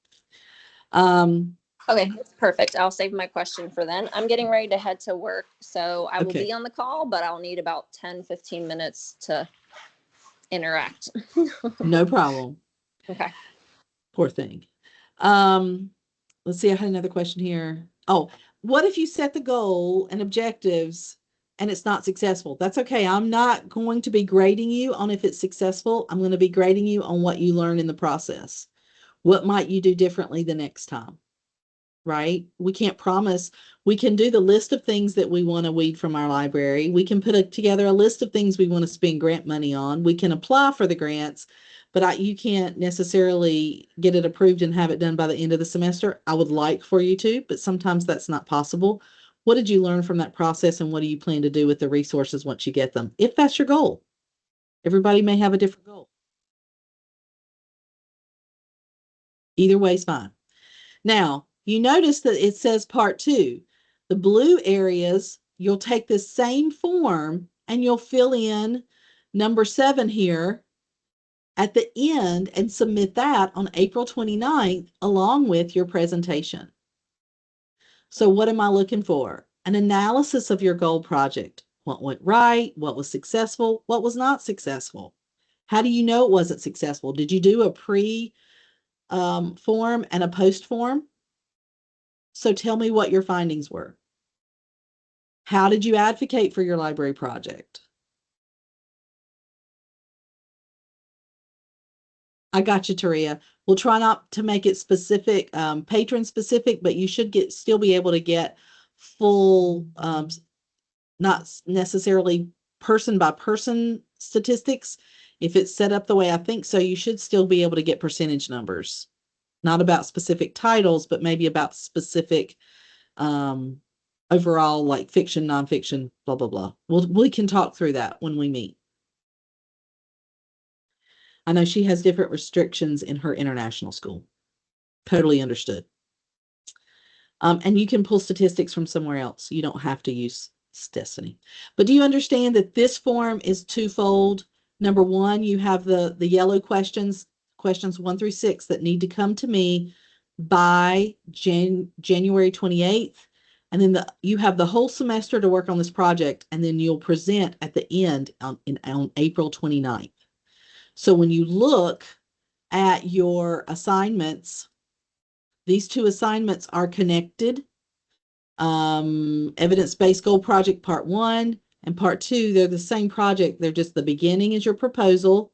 S2: Okay, that's perfect. I'll save my question for then. I'm getting ready to head to work, so I will be on the call, but I'll need about 10, 15 minutes to interact.
S1: No problem.
S2: Okay.
S1: Poor thing. Let's see, I had another question here. Oh, what if you set the goal and objectives and it's not successful? That's okay. I'm not going to be grading you on if it's successful. I'm going to be grading you on what you learn in the process. What might you do differently the next time? Right? We can't promise. We can do the list of things that we want to weed from our library. We can put together a list of things we want to spend grant money on. We can apply for the grants, but you can't necessarily get it approved and have it done by the end of the semester. I would like for you to, but sometimes that's not possible. What did you learn from that process, and what do you plan to do with the resources once you get them? If that's your goal. Everybody may have a different goal. Either way is fine. Now, you notice that it says part 2. The blue areas, you'll take this same form and you'll fill in number 7 here at the end and submit that on April 29th along with your presentation. So what am I looking for? An analysis of your goal project. What went right? What was successful? What was not successful? How do you know it wasn't successful? Did you do a pre form and a post form? So tell me what your findings were. How did you advocate for your library project? I got you, Taria. We'll try not to make it specific, patron specific, but you should still be able to get full, not necessarily person by person statistics. If it's set up the way I think so, you should still be able to get percentage numbers, not about specific titles, but maybe about specific overall, like fiction, nonfiction, blah, blah, blah. We can talk through that when we meet. I know she has different restrictions in her international school. Totally understood. And you can pull statistics from somewhere else. You don't have to use Destiny. But do you understand that this form is twofold? Number 1, you have the yellow questions 1 through 6 that need to come to me by January 28th. And then you have the whole semester to work on this project, and then you'll present at the end on April 29th. So when you look at your assignments, these 2 assignments are connected. Evidence-based goal project part 1 and part 2, they're the same project. They're just the beginning is your proposal.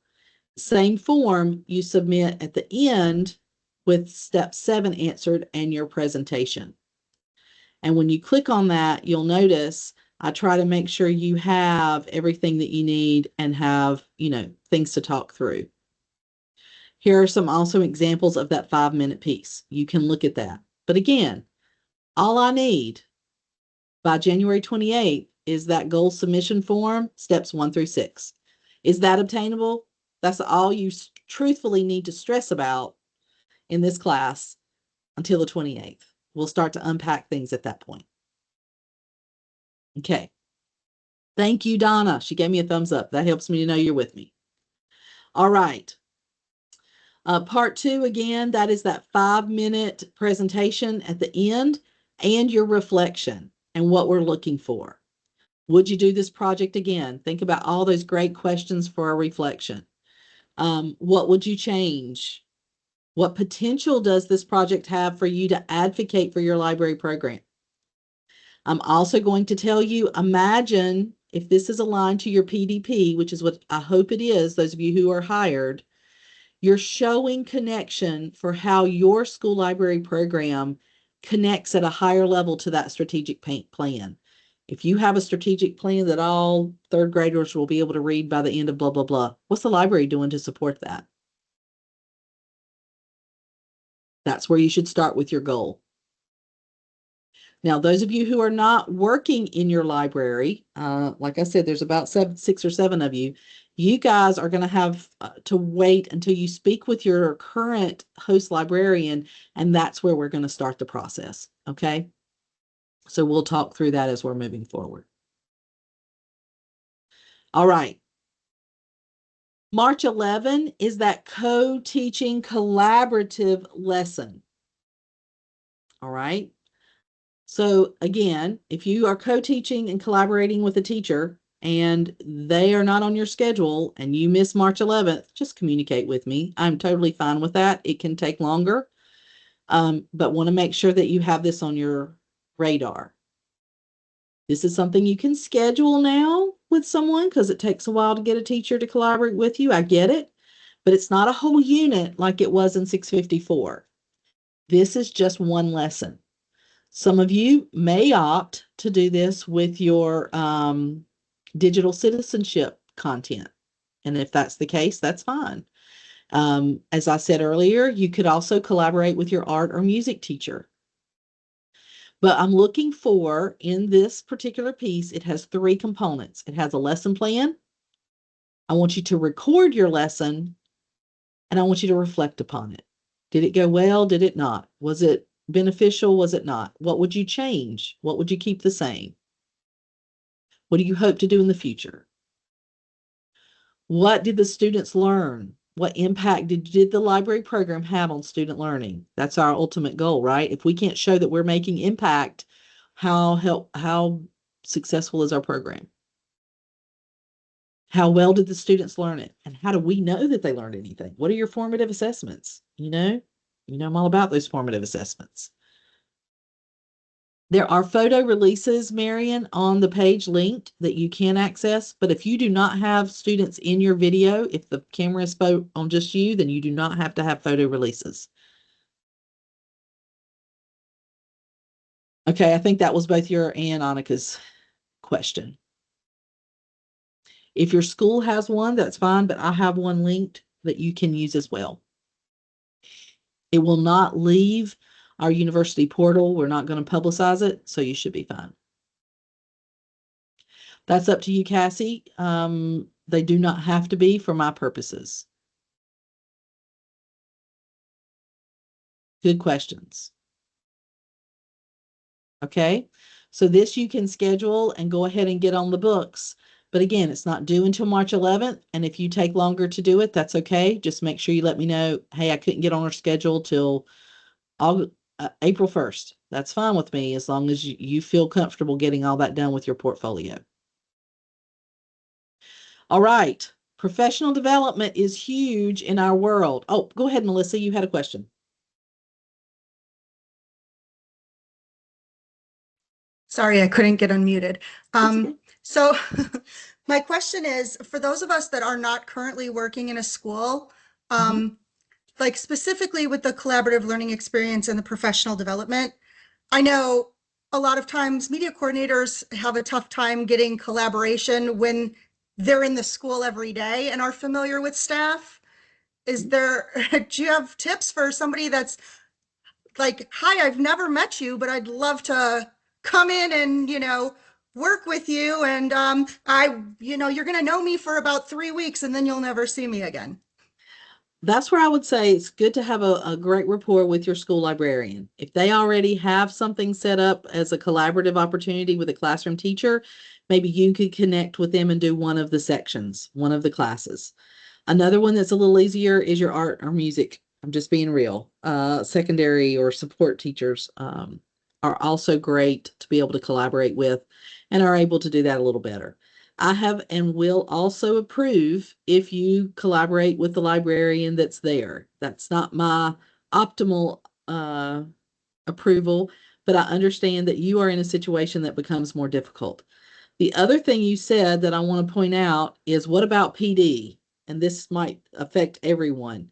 S1: Same form you submit at the end with step 7 answered and your presentation. And when you click on that, you'll notice I try to make sure you have everything that you need and have, things to talk through. Here are some also examples of that 5-minute piece. You can look at that. But again, all I need by January 28th is that goal submission form, steps 1 through 6. Is that obtainable? That's all you truthfully need to stress about in this class until the 28th. We'll start to unpack things at that point. Okay. Thank you, Donna. She gave me a thumbs up. That helps me to know you're with me. All right. Part 2, again, that is that 5-minute presentation at the end and your reflection and what we're looking for. Would you do this project again? Think about all those great questions for a reflection. What would you change? What potential does this project have for you to advocate for your library program? I'm also going to tell you, imagine if this is aligned to your PDP, which is what I hope it is, those of you who are hired, you're showing connection for how your school library program connects at a higher level to that strategic plan. If you have a strategic plan that all third graders will be able to read by the end of blah, blah, blah, what's the library doing to support that? That's where you should start with your goal. Now, those of you who are not working in your library, like I said, there's about 6 or 7 of you. You guys are going to have to wait until you speak with your current host librarian, and that's where we're going to start the process. Okay. So we'll talk through that as we're moving forward. All right. March 11 is that co-teaching collaborative lesson. All right. So again, if you are co-teaching and collaborating with a teacher and they are not on your schedule and you miss March 11th, just communicate with me. I'm totally fine with that. It can take longer, but want to make sure that you have this on your radar. This is something you can schedule now with someone because it takes a while to get a teacher to collaborate with you. I get it, but it's not a whole unit like it was in 654. This is just one lesson. Some of you may opt to do this with your digital citizenship content. And if that's the case, that's fine. As I said earlier, you could also collaborate with your art or music teacher. But I'm looking for, in this particular piece, it has 3 components. It has a lesson plan. I want you to record your lesson, and I want you to reflect upon it. Did it go well? Did it not? Was it beneficial? Was it not? What would you change? What would you keep the same? What do you hope to do in the future? What did the students learn? What impact did the library program have on student learning? That's our ultimate goal, right? If we can't show that we're making impact, how successful is our program? How well did the students learn it? And how do we know that they learned anything? What are your formative assessments? I'm all about those formative assessments. There are photo releases, Marion, on the page linked that you can access. But if you do not have students in your video, if the camera is on just you, then you do not have to have photo releases. Okay, I think that was both your and Annika's question. If your school has one, that's fine, but I have one linked that you can use as well. It will not leave our university portal. We're not going to publicize it, so you should be fine. That's up to you, Cassie. They do not have to be for my purposes. Good questions. Okay, so this you can schedule and go ahead and get on the books. But again, it's not due until March 11th. And if you take longer to do it, that's okay. Just make sure you let me know, hey, I couldn't get on our schedule till April 1st. That's fine with me as long as you feel comfortable getting all that done with your portfolio. All right. Professional development is huge in our world. Oh, go ahead, Melissa. You had a question.
S11: Sorry, I couldn't get unmuted. So my question is, for those of us that are not currently working in a school, like specifically with the collaborative learning experience and the professional development, I know a lot of times media coordinators have a tough time getting collaboration when they're in the school every day and are familiar with staff. Is there, do you have tips for somebody that's like, hi, I've never met you, but I'd love to come in and, work with you. And you're going to know me for about 3 weeks and then you'll never see me again.
S1: That's where I would say it's good to have a great rapport with your school librarian. If they already have something set up as a collaborative opportunity with a classroom teacher, maybe you could connect with them and do one of the sections, one of the classes. Another one that's a little easier is your art or music. I'm just being real. Secondary or support teachers are also great to be able to collaborate with and are able to do that a little better. I have and will also approve if you collaborate with the librarian that's there. That's not my optimal approval, but I understand that you are in a situation that becomes more difficult. The other thing you said that I want to point out is what about PD? And this might affect everyone.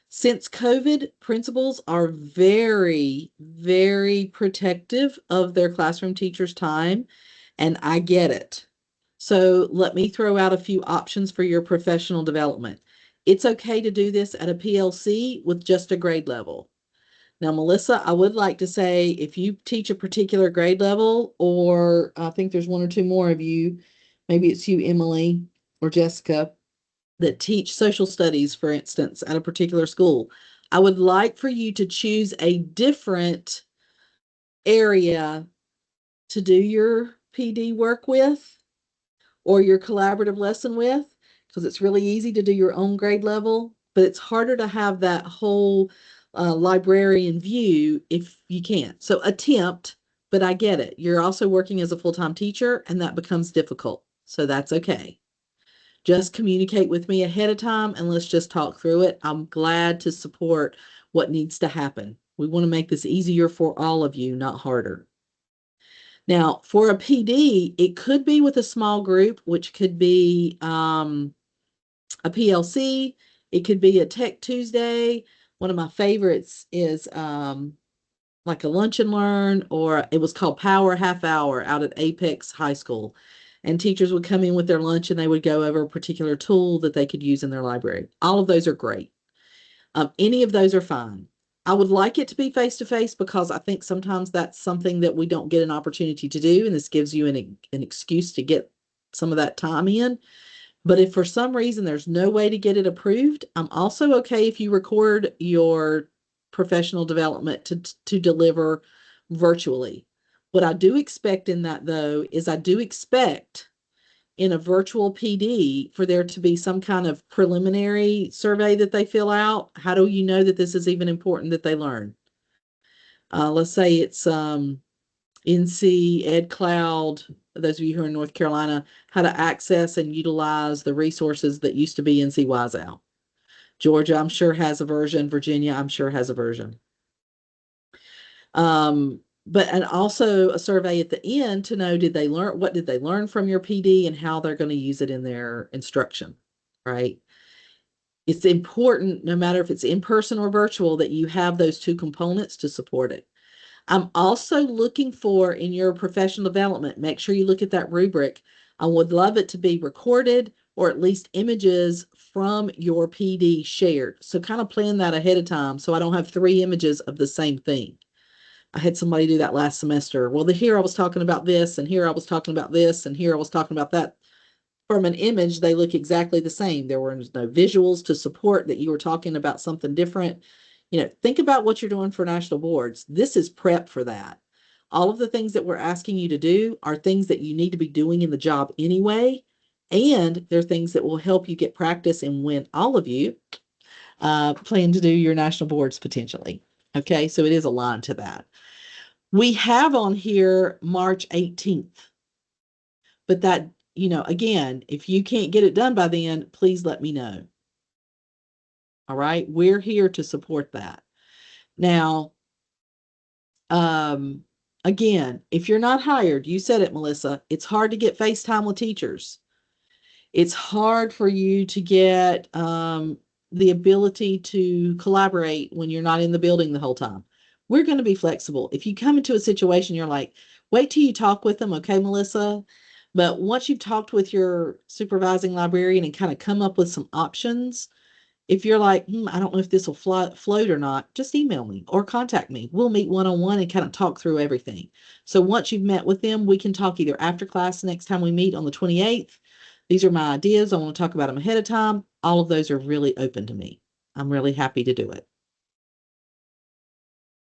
S1: Since COVID, principals are very, very protective of their classroom teachers' time, and I get it. So let me throw out a few options for your professional development. It's okay to do this at a PLC with just a grade level. Now, Melissa, I would like to say if you teach a particular grade level, or I think there's one or two more of you, maybe it's you, Emily or Jessica, that teach social studies, for instance, at a particular school. I would like for you to choose a different area to do your PD work with or your collaborative lesson with, because it's really easy to do your own grade level, but it's harder to have that whole librarian view if you can't. So attempt, but I get it. You're also working as a full-time teacher and that becomes difficult. So that's okay. Just communicate with me ahead of time and let's just talk through it. I'm glad to support what needs to happen. We want to make this easier for all of you, not harder. Now, for a PD, it could be with a small group, which could be a PLC. It could be a Tech Tuesday. One of my favorites is like a lunch and learn, or it was called Power Half Hour out at Apex High School. And teachers would come in with their lunch and they would go over a particular tool that they could use in their library. All of those are great. Any of those are fine. I would like it to be face-to-face because I think sometimes that's something that we don't get an opportunity to do, and this gives you an excuse to get some of that time in. But if for some reason there's no way to get it approved, I'm also okay if you record your professional development to deliver virtually. What I do expect in that, though, is I do expect in a virtual PD for there to be some kind of preliminary survey that they fill out. How do you know that this is even important that they learn? Let's say it's NC Ed Cloud, those of you who are in North Carolina, how to access and utilize the resources that used to be NC Wise Out. Georgia, I'm sure has a version. Virginia, I'm sure has a version. And also a survey at the end to know, what did they learn from your PD and how they're going to use it in their instruction, right? It's important, no matter if it's in person or virtual, that you have those two components to support it. I'm also looking for in your professional development, make sure you look at that rubric. I would love it to be recorded or at least images from your PD shared. So kind of plan that ahead of time so I don't have 3 images of the same thing. I had somebody do that last semester. Well, here I was talking about this, and here I was talking about this, and here I was talking about that. From an image, they look exactly the same. There were no visuals to support that you were talking about something different. Think about what you're doing for national boards. This is prep for that. All of the things that we're asking you to do are things that you need to be doing in the job anyway. And they're things that will help you get practice and when all of you plan to do your national boards potentially. Okay, so it is aligned to that. We have on here March 18th, but that, again, if you can't get it done by then, please let me know. All right, we're here to support that. Now, again, if you're not hired, you said it, Melissa, it's hard to get FaceTime with teachers. It's hard for you to get the ability to collaborate when you're not in the building the whole time. We're going to be flexible. If you come into a situation, you're like, Wait till you talk with them, okay, Melissa? But once you've talked with your supervising librarian and kind of come up with some options, if you're like, I don't know if this will float or not, just email me or contact me. We'll meet one-on-one and kind of talk through everything. So once you've met with them, we can talk either after class the next time we meet on the 28th. These are my ideas. I want to talk about them ahead of time. All of those are really open to me. I'm really happy to do it.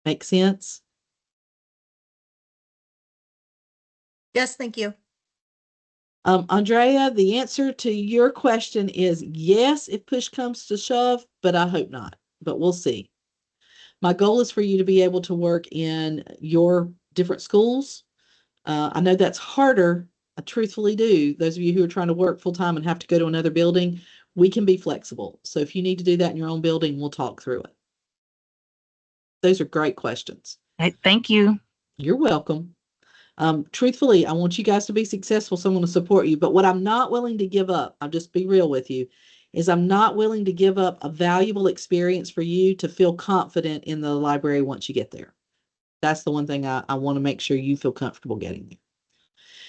S1: Make sense?
S11: Yes, thank you.
S1: Andrea, the answer to your question is yes, if push comes to shove, but I hope not. But we'll see. My goal is for you to be able to work in your different schools. I know that's harder. I truthfully do. Those of you who are trying to work full time and have to go to another building, we can be flexible. So if you need to do that in your own building, we'll talk through it. Those are great questions.
S6: Thank you.
S1: You're welcome. Truthfully, I want you guys to be successful, so I'm going to support you. But what I'm not willing to give up, I'll just be real with you, is I'm not willing to give up a valuable experience for you to feel confident in the library once you get there. That's the one thing I want to make sure you feel comfortable getting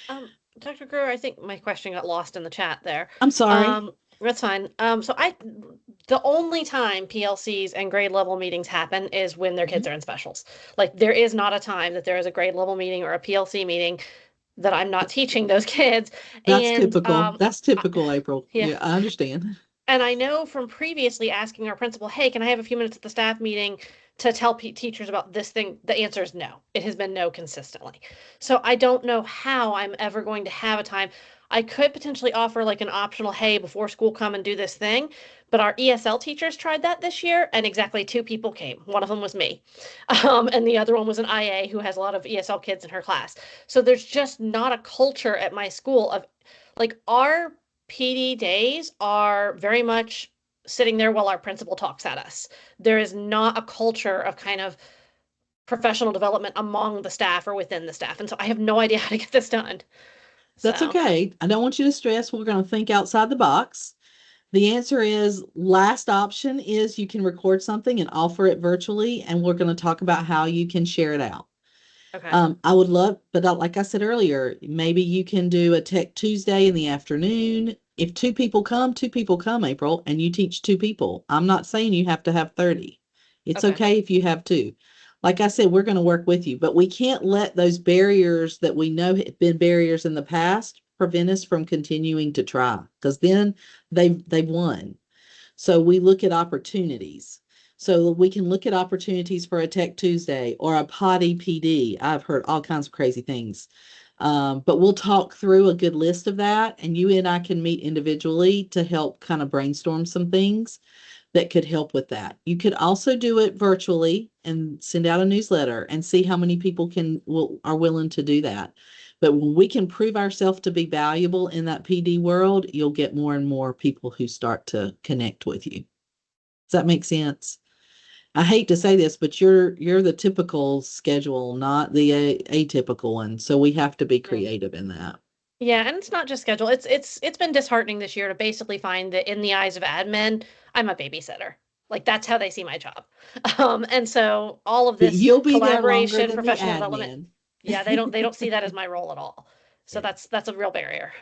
S1: there.
S3: Dr. Greer, I think my question got lost in the chat there.
S1: I'm sorry.
S3: That's fine. The only time PLCs and grade level meetings happen is when their kids are in specials. Like there is not a time that there is a grade level meeting or a PLC meeting that I'm not teaching those kids.
S1: That's typical. That's typical, April.
S3: Yeah.
S1: Yeah, I understand.
S3: And I know from previously asking our principal, hey, can I have a few minutes at the staff meeting to tell teachers about this thing? The answer is no. It has been no consistently. So I don't know how I'm ever going to have a time. I could potentially offer like an optional, hey, before school, come and do this thing. But our ESL teachers tried that this year, and exactly 2 people came. One of them was me, and the other one was an IA who has a lot of ESL kids in her class. So there's just not a culture at my school of like our PD days are very much sitting there while our principal talks at us. There is not a culture of kind of professional development among the staff or within the staff. And so I have no idea how to get this done.
S1: That's okay. I don't want you to stress. We're going to think outside the box. The answer is last option is you can record something and offer it virtually, and we're going to talk about how you can share it out.
S3: Okay.
S1: I would love, but like I said earlier, maybe you can do a Tech Tuesday in the afternoon. If 2 people come, April, and you teach 2 people. I'm not saying you have to have 30. It's okay if you have 2. Like I said, we're going to work with you, but we can't let those barriers that we know have been barriers in the past prevent us from continuing to try, because then they've won. So we look at opportunities. So we can look at opportunities for a Tech Tuesday or a potty PD. I've heard all kinds of crazy things. But we'll talk through a good list of that, and you and I can meet individually to help kind of brainstorm some things that could help with that. You could also do it virtually and send out a newsletter and see how many people are willing to do that. But when we can prove ourselves to be valuable in that PD world, you'll get more and more people who start to connect with you. Does that make sense? I hate to say this, but you're the typical schedule, not the atypical one. So we have to be creative in that.
S3: Yeah, and it's not just schedule. It's been disheartening this year to basically find that in the eyes of admin, I'm a babysitter. Like that's how they see my job. And so all of this
S1: you'll be
S3: collaboration,
S1: there longer than
S3: professional
S1: the
S3: development. Yeah, they don't see that as my role at all. So that's a real barrier.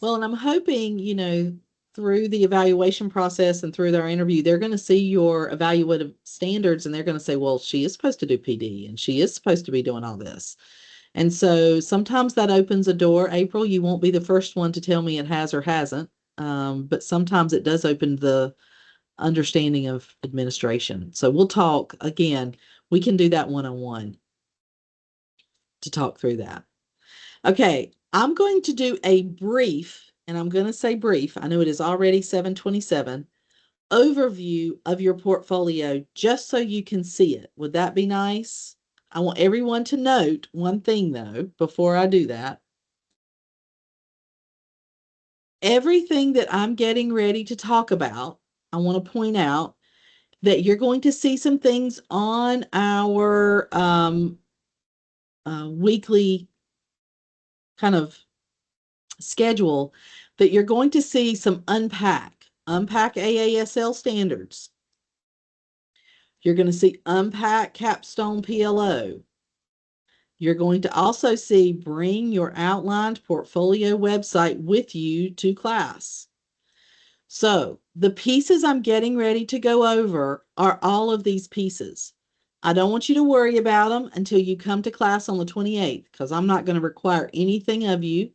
S1: Well, and I'm hoping, through the evaluation process and through their interview, they're going to see your evaluative standards and they're going to say, well, she is supposed to do PD and she is supposed to be doing all this. And so sometimes that opens a door. April, you won't be the first one to tell me it has or hasn't. But sometimes it does open the understanding of administration. So we'll talk again. We can do that one-on-one to talk through that. Okay, I'm going to do a brief, and I'm going to say brief. I know it is already 7:27, overview of your portfolio just so you can see it. Would that be nice? I want everyone to note one thing though, before I do that. Everything that I'm getting ready to talk about, I want to point out that you're going to see some things on our weekly kind of schedule that you're going to see some unpack AASL standards. You're going to see unpack capstone PLO. You're going to also see bring your outlined portfolio website with you to class. So the pieces I'm getting ready to go over are all of these pieces. I don't want you to worry about them until you come to class on the 28th, because I'm not going to require anything of you.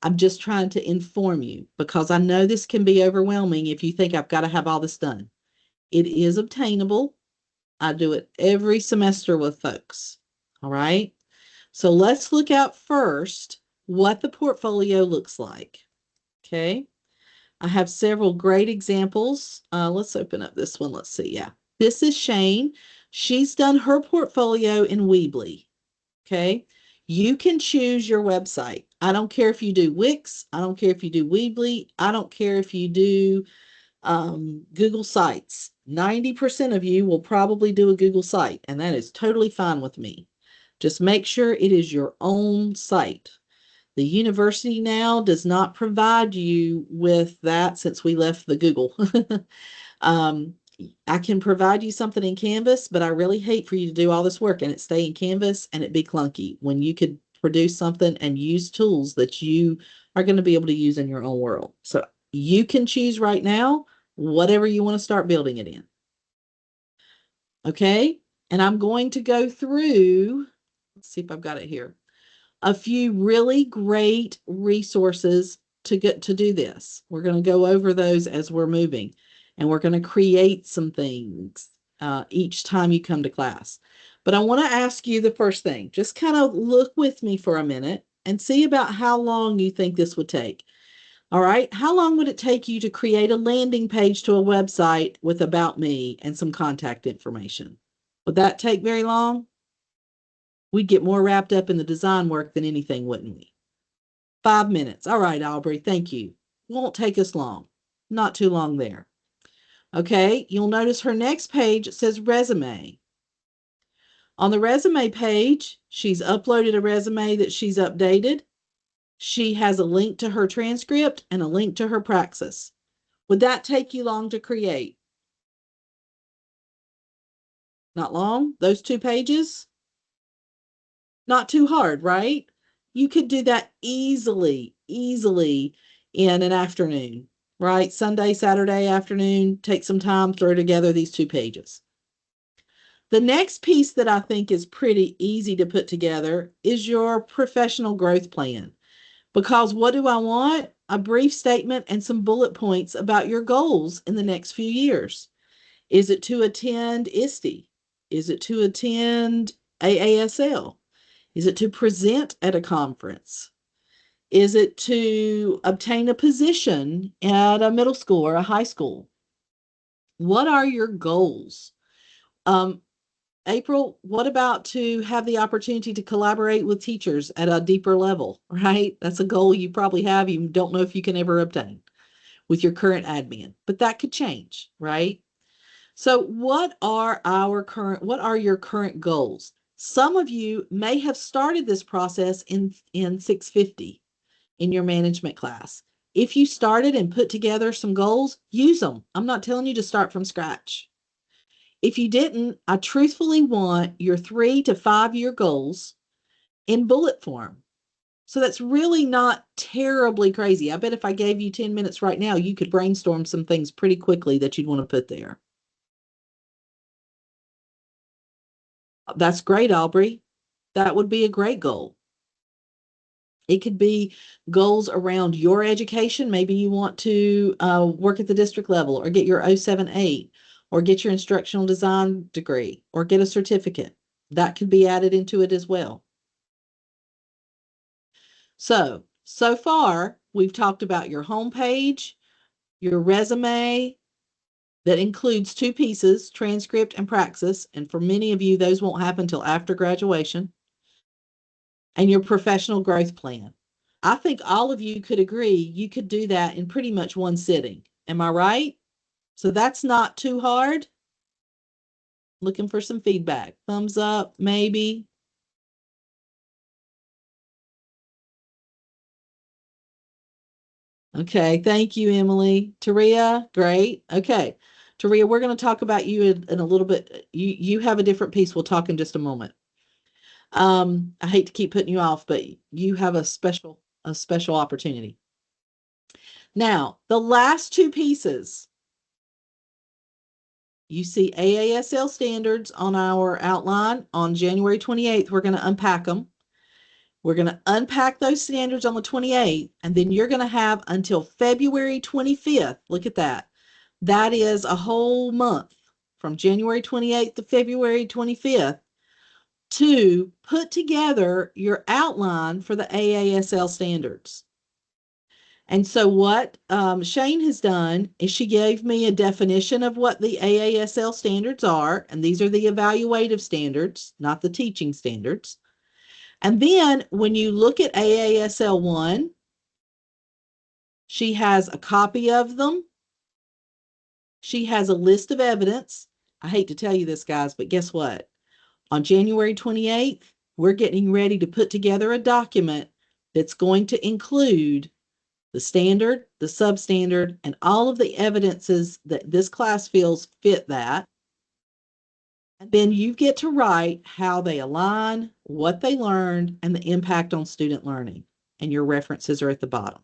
S1: I'm just trying to inform you, because I know this can be overwhelming if you think I've got to have all this done. It is obtainable. I do it every semester with folks. All right. So let's look at first what the portfolio looks like. Okay. I have several great examples. Let's open up this one. Let's see. Yeah. This is Shane. She's done her portfolio in Weebly. Okay. You can choose your website. I don't care if you do Wix. I don't care if you do Weebly. I don't care if you do Google Sites. 90% of you will probably do a Google site, and that is totally fine with me. Just make sure it is your own site. The university now does not provide you with that since we left the Google. I can provide you something in Canvas, but I really hate for you to do all this work and it stay in Canvas and it be clunky when you could produce something and use tools that you are going to be able to use in your own world. So you can choose right now whatever you want to start building it in. Okay. And I'm going to go through, let's see if I've got it here, a few really great resources to get to do this. We're going to go over those as we're moving, and we're going to create some things each time you come to class. But I want to ask you the first thing, just kind of look with me for a minute and see about how long you think this would take. All right. How long would it take you to create a landing page to a website with About Me and some contact information? Would that take very long? We'd get more wrapped up in the design work than anything, wouldn't we? 5 minutes. All right, Aubrey, thank you. Won't take us long. Not too long there. Okay, you'll notice her next page says resume. On the resume page, she's uploaded a resume that she's updated. She has a link to her transcript and a link to her praxis. Would that take you long to create? Not long? Those 2 pages? Not too hard, right? You could do that easily in an afternoon, right? Sunday, Saturday afternoon, take some time, throw together these 2 pages. The next piece that I think is pretty easy to put together is your professional growth plan. Because what do I want? A brief statement and some bullet points about your goals in the next few years. Is it to attend ISTE? Is it to attend AASL? Is it to present at a conference? Is it to obtain a position at a middle school or a high school? What are your goals? April, what about to have the opportunity to collaborate with teachers at a deeper level, right? That's a goal you probably have. You don't know if you can ever obtain with your current admin, but that could change, right? So what are your current goals? Some of you may have started this process in 650 in your management class. If you started and put together some goals, use them. I'm not telling you to start from scratch. If you didn't, I truthfully want your 3 to 5 year goals in bullet form. So that's really not terribly crazy. I bet if I gave you 10 minutes right now, you could brainstorm some things pretty quickly that you'd want to put there. That's great, Aubrey. That would be a great goal. It could be goals around your education. Maybe you want to work at the district level or get your 078 or get your instructional design degree or get a certificate. That could be added into it as well. So far, we've talked about your homepage, your resume that includes 2 pieces, transcript and praxis. And for many of you, those won't happen until after graduation. And your professional growth plan. I think all of you could agree you could do that in pretty much one sitting. Am I right? So that's not too hard. Looking for some feedback. Thumbs up, maybe. Okay, thank you, Emily. Taria, great. Okay, Taria, we're going to talk about you in a little bit. You have a different piece. We'll talk in just a moment. I hate to keep putting you off, but you have a special opportunity. Now, the last two pieces, you see AASL standards on our outline on January 28th. We're going to unpack them. We're going to unpack those standards on the 28th, and then you're going to have until February 25th. Look at that. That is a whole month from January 28th to February 25th to put together your outline for the AASL standards. And so what Shane has done is she gave me a definition of what the AASL standards are, and these are the evaluative standards, not the teaching standards. And then when you look at AASL 1, she has a copy of them. She has a list of evidence. I hate to tell you this, guys, but guess what? On January 28th, we're getting ready to put together a document that's going to include the standard, the substandard, and all of the evidences that this class feels fit that. And then you get to write how they align, what they learned, and the impact on student learning. And your references are at the bottom.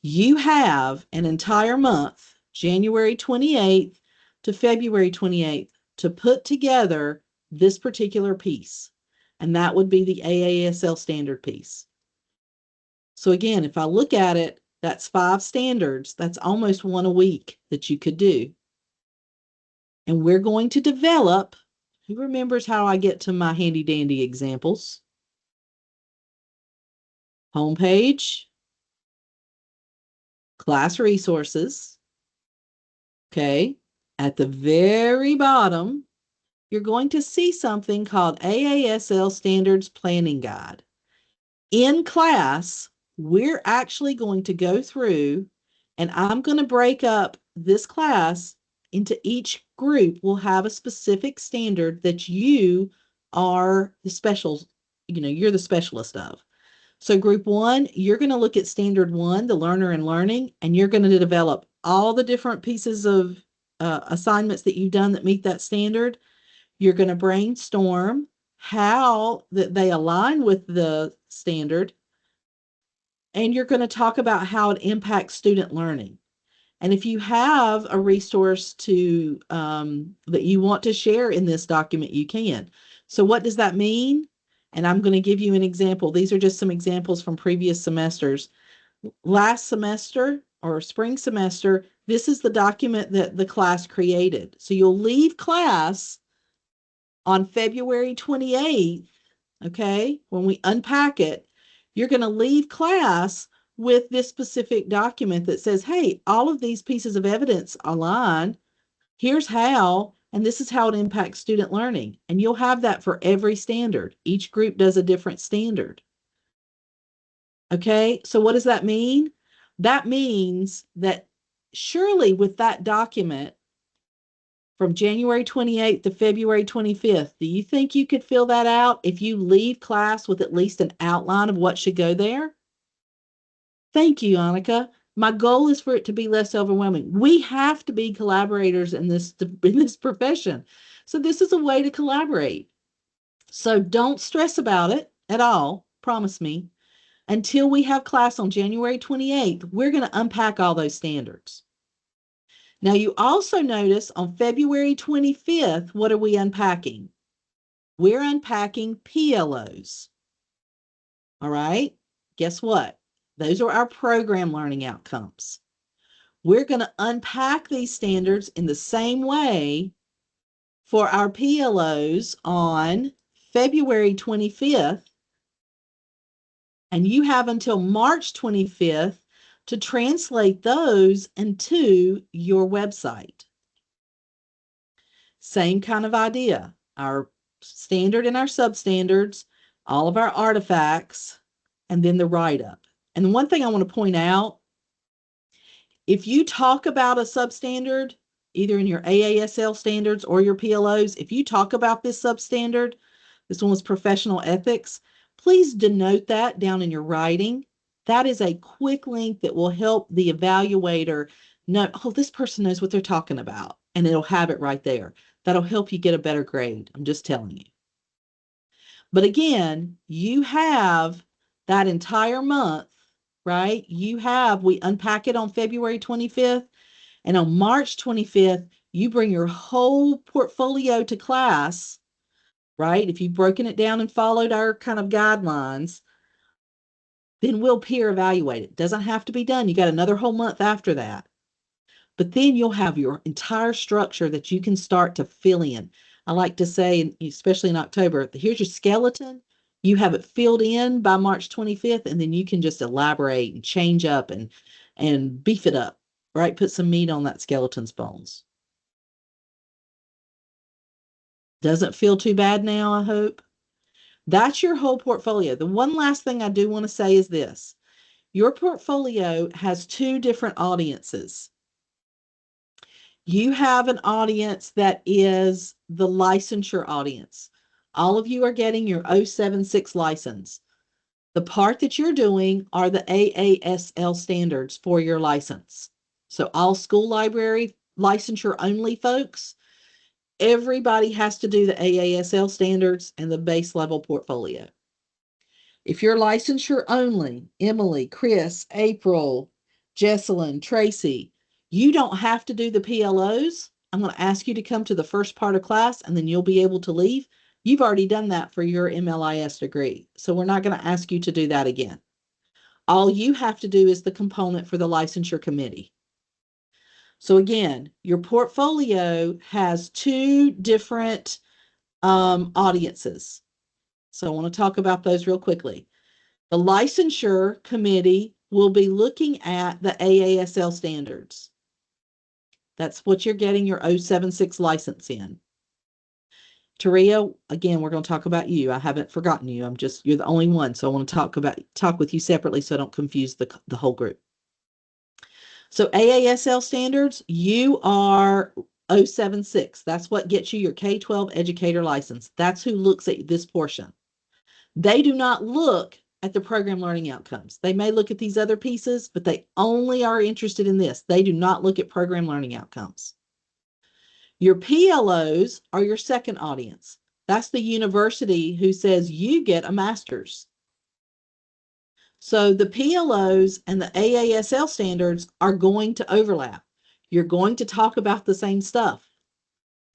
S1: You have an entire month, January 28th to February 28th, to put together this particular piece. And that would be the AASL standard piece. So again, if I look at it, that's 5 standards. That's almost one a week that you could do. And we're going to develop, who remembers how I get to my handy dandy examples? Homepage, class resources. Okay. At the very bottom, you're going to see something called AASL Standards Planning Guide. In class, we're actually going to go through, and I'm going to break up this class into each group. Will have a specific standard that you are the you're the specialist of. So group 1, you're going to look at standard 1, the learner and learning, and you're going to develop all the different pieces of assignments that you've done that meet that standard. You're going to brainstorm how that they align with the standard, and you're going to talk about how it impacts student learning. And if you have a resource to that you want to share in this document, you can. So what does that mean? And I'm going to give you an example. These are just some examples from previous semesters. Last semester or spring semester, this is the document that the class created. So you'll leave class on February 28th, okay, when we unpack it, you're going to leave class with this specific document that says, hey, all of these pieces of evidence align. Here's how, and this is how it impacts student learning. And you'll have that for every standard. Each group does a different standard. Okay, so what does that mean? That means that surely with that document from January 28th to February 25th, do you think you could fill that out if you leave class with at least an outline of what should go there? Thank you, Annika. My goal is for it to be less overwhelming. We have to be collaborators in this profession. So this is a way to collaborate. So don't stress about it at all, promise me. Until we have class on January 28th, we're going to unpack all those standards. Now, you also notice on February 25th, what are we unpacking? We're unpacking PLOs. All right, guess what? Those are our program learning outcomes. We're going to unpack these standards in the same way for our PLOs on February 25th, and you have until March 25th to translate those into your website. Same kind of idea. Our standard and our substandards, all of our artifacts, and then the write-up. And one thing I want to point out, if you talk about a substandard, either in your AASL standards or your PLOs, if you talk about this substandard, this one was professional ethics, please denote that down in your writing. That is a quick link that will help the evaluator know, oh, this person knows what they're talking about, and it'll have it right there. That'll help you get a better grade. I'm just telling you. But again, you have that entire month, right? We unpack it on February 25th, and on March 25th, you bring your whole portfolio to class, right? If you've broken it down and followed our kind of guidelines, then we'll peer evaluate it. Doesn't have to be done. You got another whole month after that. But then you'll have your entire structure that you can start to fill in. I like to say, especially in October, here's your skeleton. You have it filled in by March 25th, and then you can just elaborate and change up and beef it up, right? Put some meat on that skeleton's bones. Doesn't feel too bad now, I hope. That's your whole portfolio. The one last thing I do want to say is this. Your portfolio has two different audiences. You have an audience that is the licensure audience. All of you are getting your 076 license. The part that you're doing are the AASL standards for your license. So all school library licensure only folks, everybody has to do the AASL standards and the base level portfolio. If you're licensure only, Emily, Chris, April, Jesselyn, Tracy, you don't have to do the PLOs. I'm going to ask you to come to the first part of class and then you'll be able to leave. You've already done that for your MLIS degree. So we're not going to ask you to do that again. All you have to do is the component for the licensure committee. So again, your portfolio has two different audiences. So I want to talk about those real quickly. The licensure committee will be looking at the AASL standards. That's what you're getting your 076 license in. Taria, again, we're going to talk about you. I haven't forgotten you. You're the only one. So I want to talk with you separately so I don't confuse the whole group. So AASL standards, you are 076. That's what gets you your K-12 educator license. That's who looks at this portion. They do not look at the program learning outcomes. They may look at these other pieces, but they only are interested in this. They do not look at program learning outcomes. Your PLOs are your second audience. That's the university who says you get a master's. So the PLOs and the AASL standards are going to overlap. You're going to talk about the same stuff.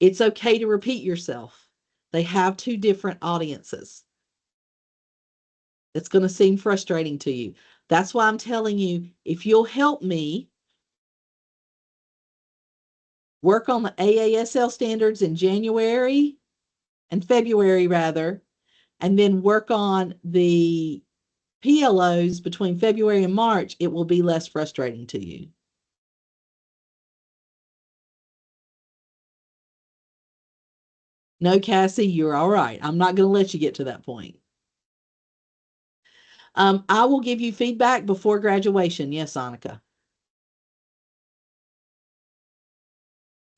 S1: It's okay to repeat yourself. They have two different audiences. It's going to seem frustrating to you. That's why I'm telling you, if you'll help me work on the AASL standards in January and February rather, and then work on the PLOs between February and March, it will be less frustrating to you. No, Cassie, you're all right. I'm not going to let you get to that point. I will give you feedback before graduation. Yes, Annika.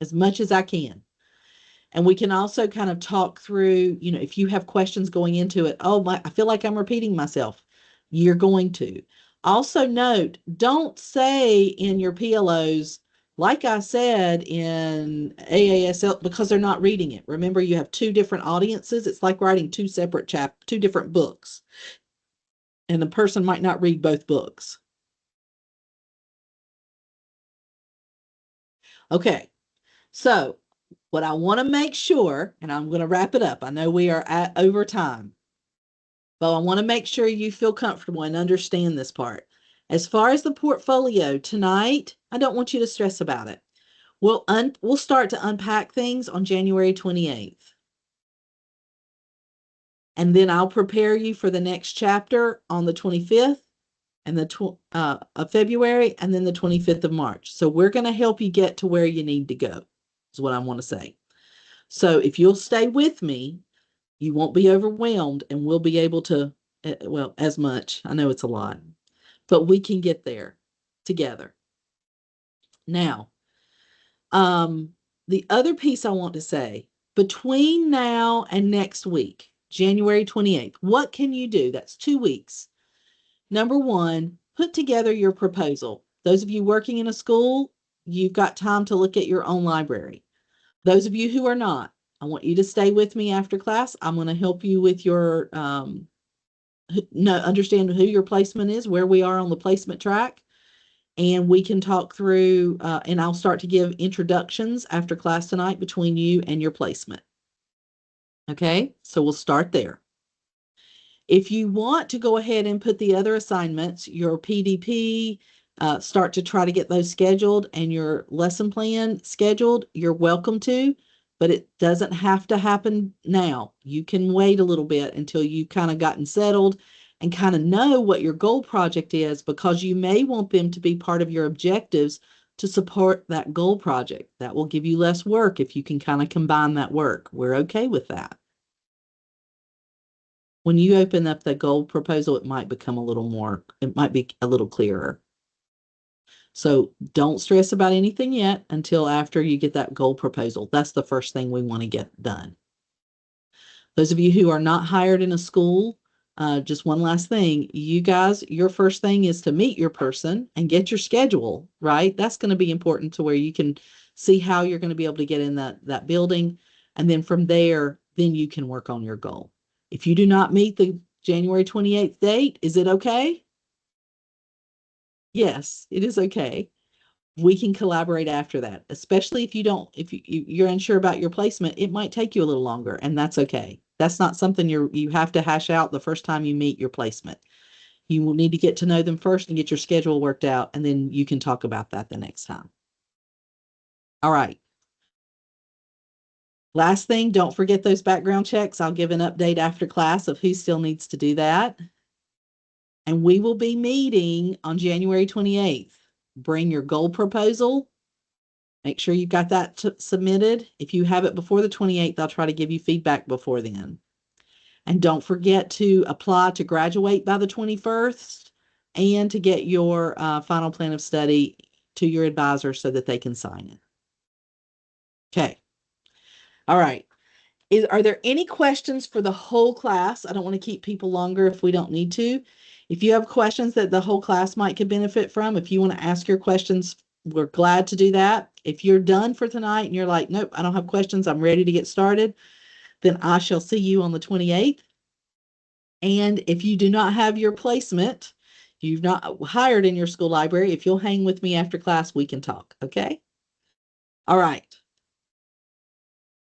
S1: As much as I can. And we can also kind of talk through, if you have questions going into it, I feel like I'm repeating myself. You're going to. Also note, don't say in your PLOs, like I said in AASL, because they're not reading it. Remember, you have two different audiences. It's like writing two different books. And the person might not read both books. Okay, so what I want to make sure, and I'm going to wrap it up. I know we are at over time, but I want to make sure you feel comfortable and understand this part. As far as the portfolio tonight, I don't want you to stress about it. We'll start to unpack things on January 28th. And then I'll prepare you for the next chapter on the 25th and of February, and then the 25th of March. So we're going to help you get to where you need to go, is what I want to say. So if you'll stay with me, you won't be overwhelmed and we'll be able to, as much. I know it's a lot, but we can get there together. Now, the other piece I want to say, between now and next week, January 28th, what can you do? That's 2 weeks. Number one, put together your proposal. Those of you working in a school, you've got time to look at your own library. Those of you who are not, I want you to stay with me after class. I'm going to help you with your, understand who your placement is, where we are on the placement track. And we can talk through, and I'll start to give introductions after class tonight between you and your placement. Okay, so we'll start there. If you want to go ahead and put the other assignments, your PDP, start to try to get those scheduled and your lesson plan scheduled, you're welcome to, but it doesn't have to happen now. You can wait a little bit until you've kind of gotten settled and kind of know what your goal project is, because you may want them to be part of your objectives to support that goal project. That will give you less work if you can kind of combine that work. We're okay with that. When you open up the goal proposal, it might become a little more, it might be a little clearer. So don't stress about anything yet until after you get that goal proposal. That's the first thing we want to get done. Those of you who are not hired in a school, just one last thing, you guys, your first thing is to meet your person and get your schedule, right? That's going to be important to where you can see how you're going to be able to get in that building. And then from there, then you can work on your goal. If you do not meet the January 28th date, is it okay? Yes, it is okay. We can collaborate after that, especially if you're unsure about your placement. It might take you a little longer, and that's okay. That's not something you have to hash out the first time you meet your placement. You will need to get to know them first and get your schedule worked out, and then you can talk about that the next time. All right. Last thing, don't forget those background checks. I'll give an update after class of who still needs to do that. And we will be meeting on January 28th. Bring your goal proposal. Make sure you got that submitted. If you have it before the 28th, I'll try to give you feedback before then. And don't forget to apply to graduate by the 21st and to get your final plan of study to your advisor so that they can sign it. Okay. All right. Are there any questions for the whole class? I don't want to keep people longer if we don't need to. If you have questions that the whole class might could benefit from, if you want to ask your questions, we're glad to do that. If you're done for tonight and you're like, nope, I don't have questions, I'm ready to get started, then I shall see you on the 28th. And if you do not have your placement, you've not hired in your school library, if you'll hang with me after class, we can talk, okay? All right.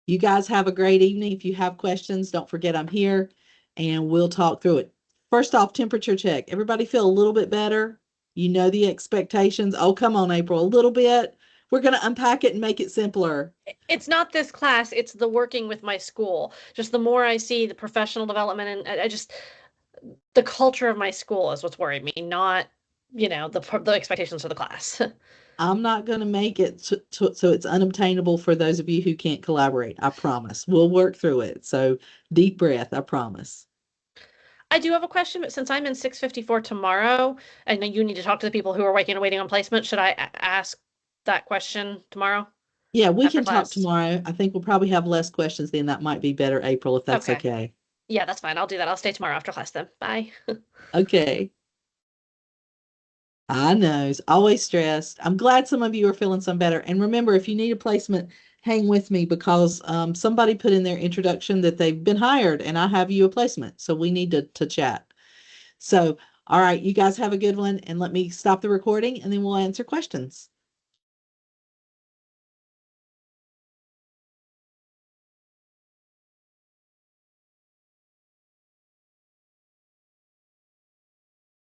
S1: You guys have a great evening. If you have questions, don't forget I'm here and we'll talk through it. First off, temperature check. Everybody feel a little bit better? You know the expectations. Oh, come on, April, a little bit. We're going to unpack it and make it simpler.
S3: It's not this class, it's the working with my school. Just the more I see the professional development, and I just, the culture of my school is what's worried me, not, the expectations for the class.
S1: I'm not going to make it so it's unobtainable for those of you who can't collaborate. I promise. We'll work through it. So deep breath, I promise.
S3: I do have a question, but since I'm in 654 tomorrow, and then you need to talk to the people who are waiting on placement, should I ask that question tomorrow?
S1: Yeah, we
S3: after
S1: can
S3: class?
S1: talk tomorrow. I think we'll probably have less questions then. That might be better, April, if that's okay.
S3: Yeah, that's fine. I'll do that. I'll stay tomorrow after class then. Bye.
S1: Okay. I know, it's always stressed. I'm glad some of you are feeling some better. And remember, if you need a placement, hang with me because somebody put in their introduction that they've been hired and I have you a placement. So we need to chat. So, all right, you guys have a good one and let me stop the recording and then we'll answer questions.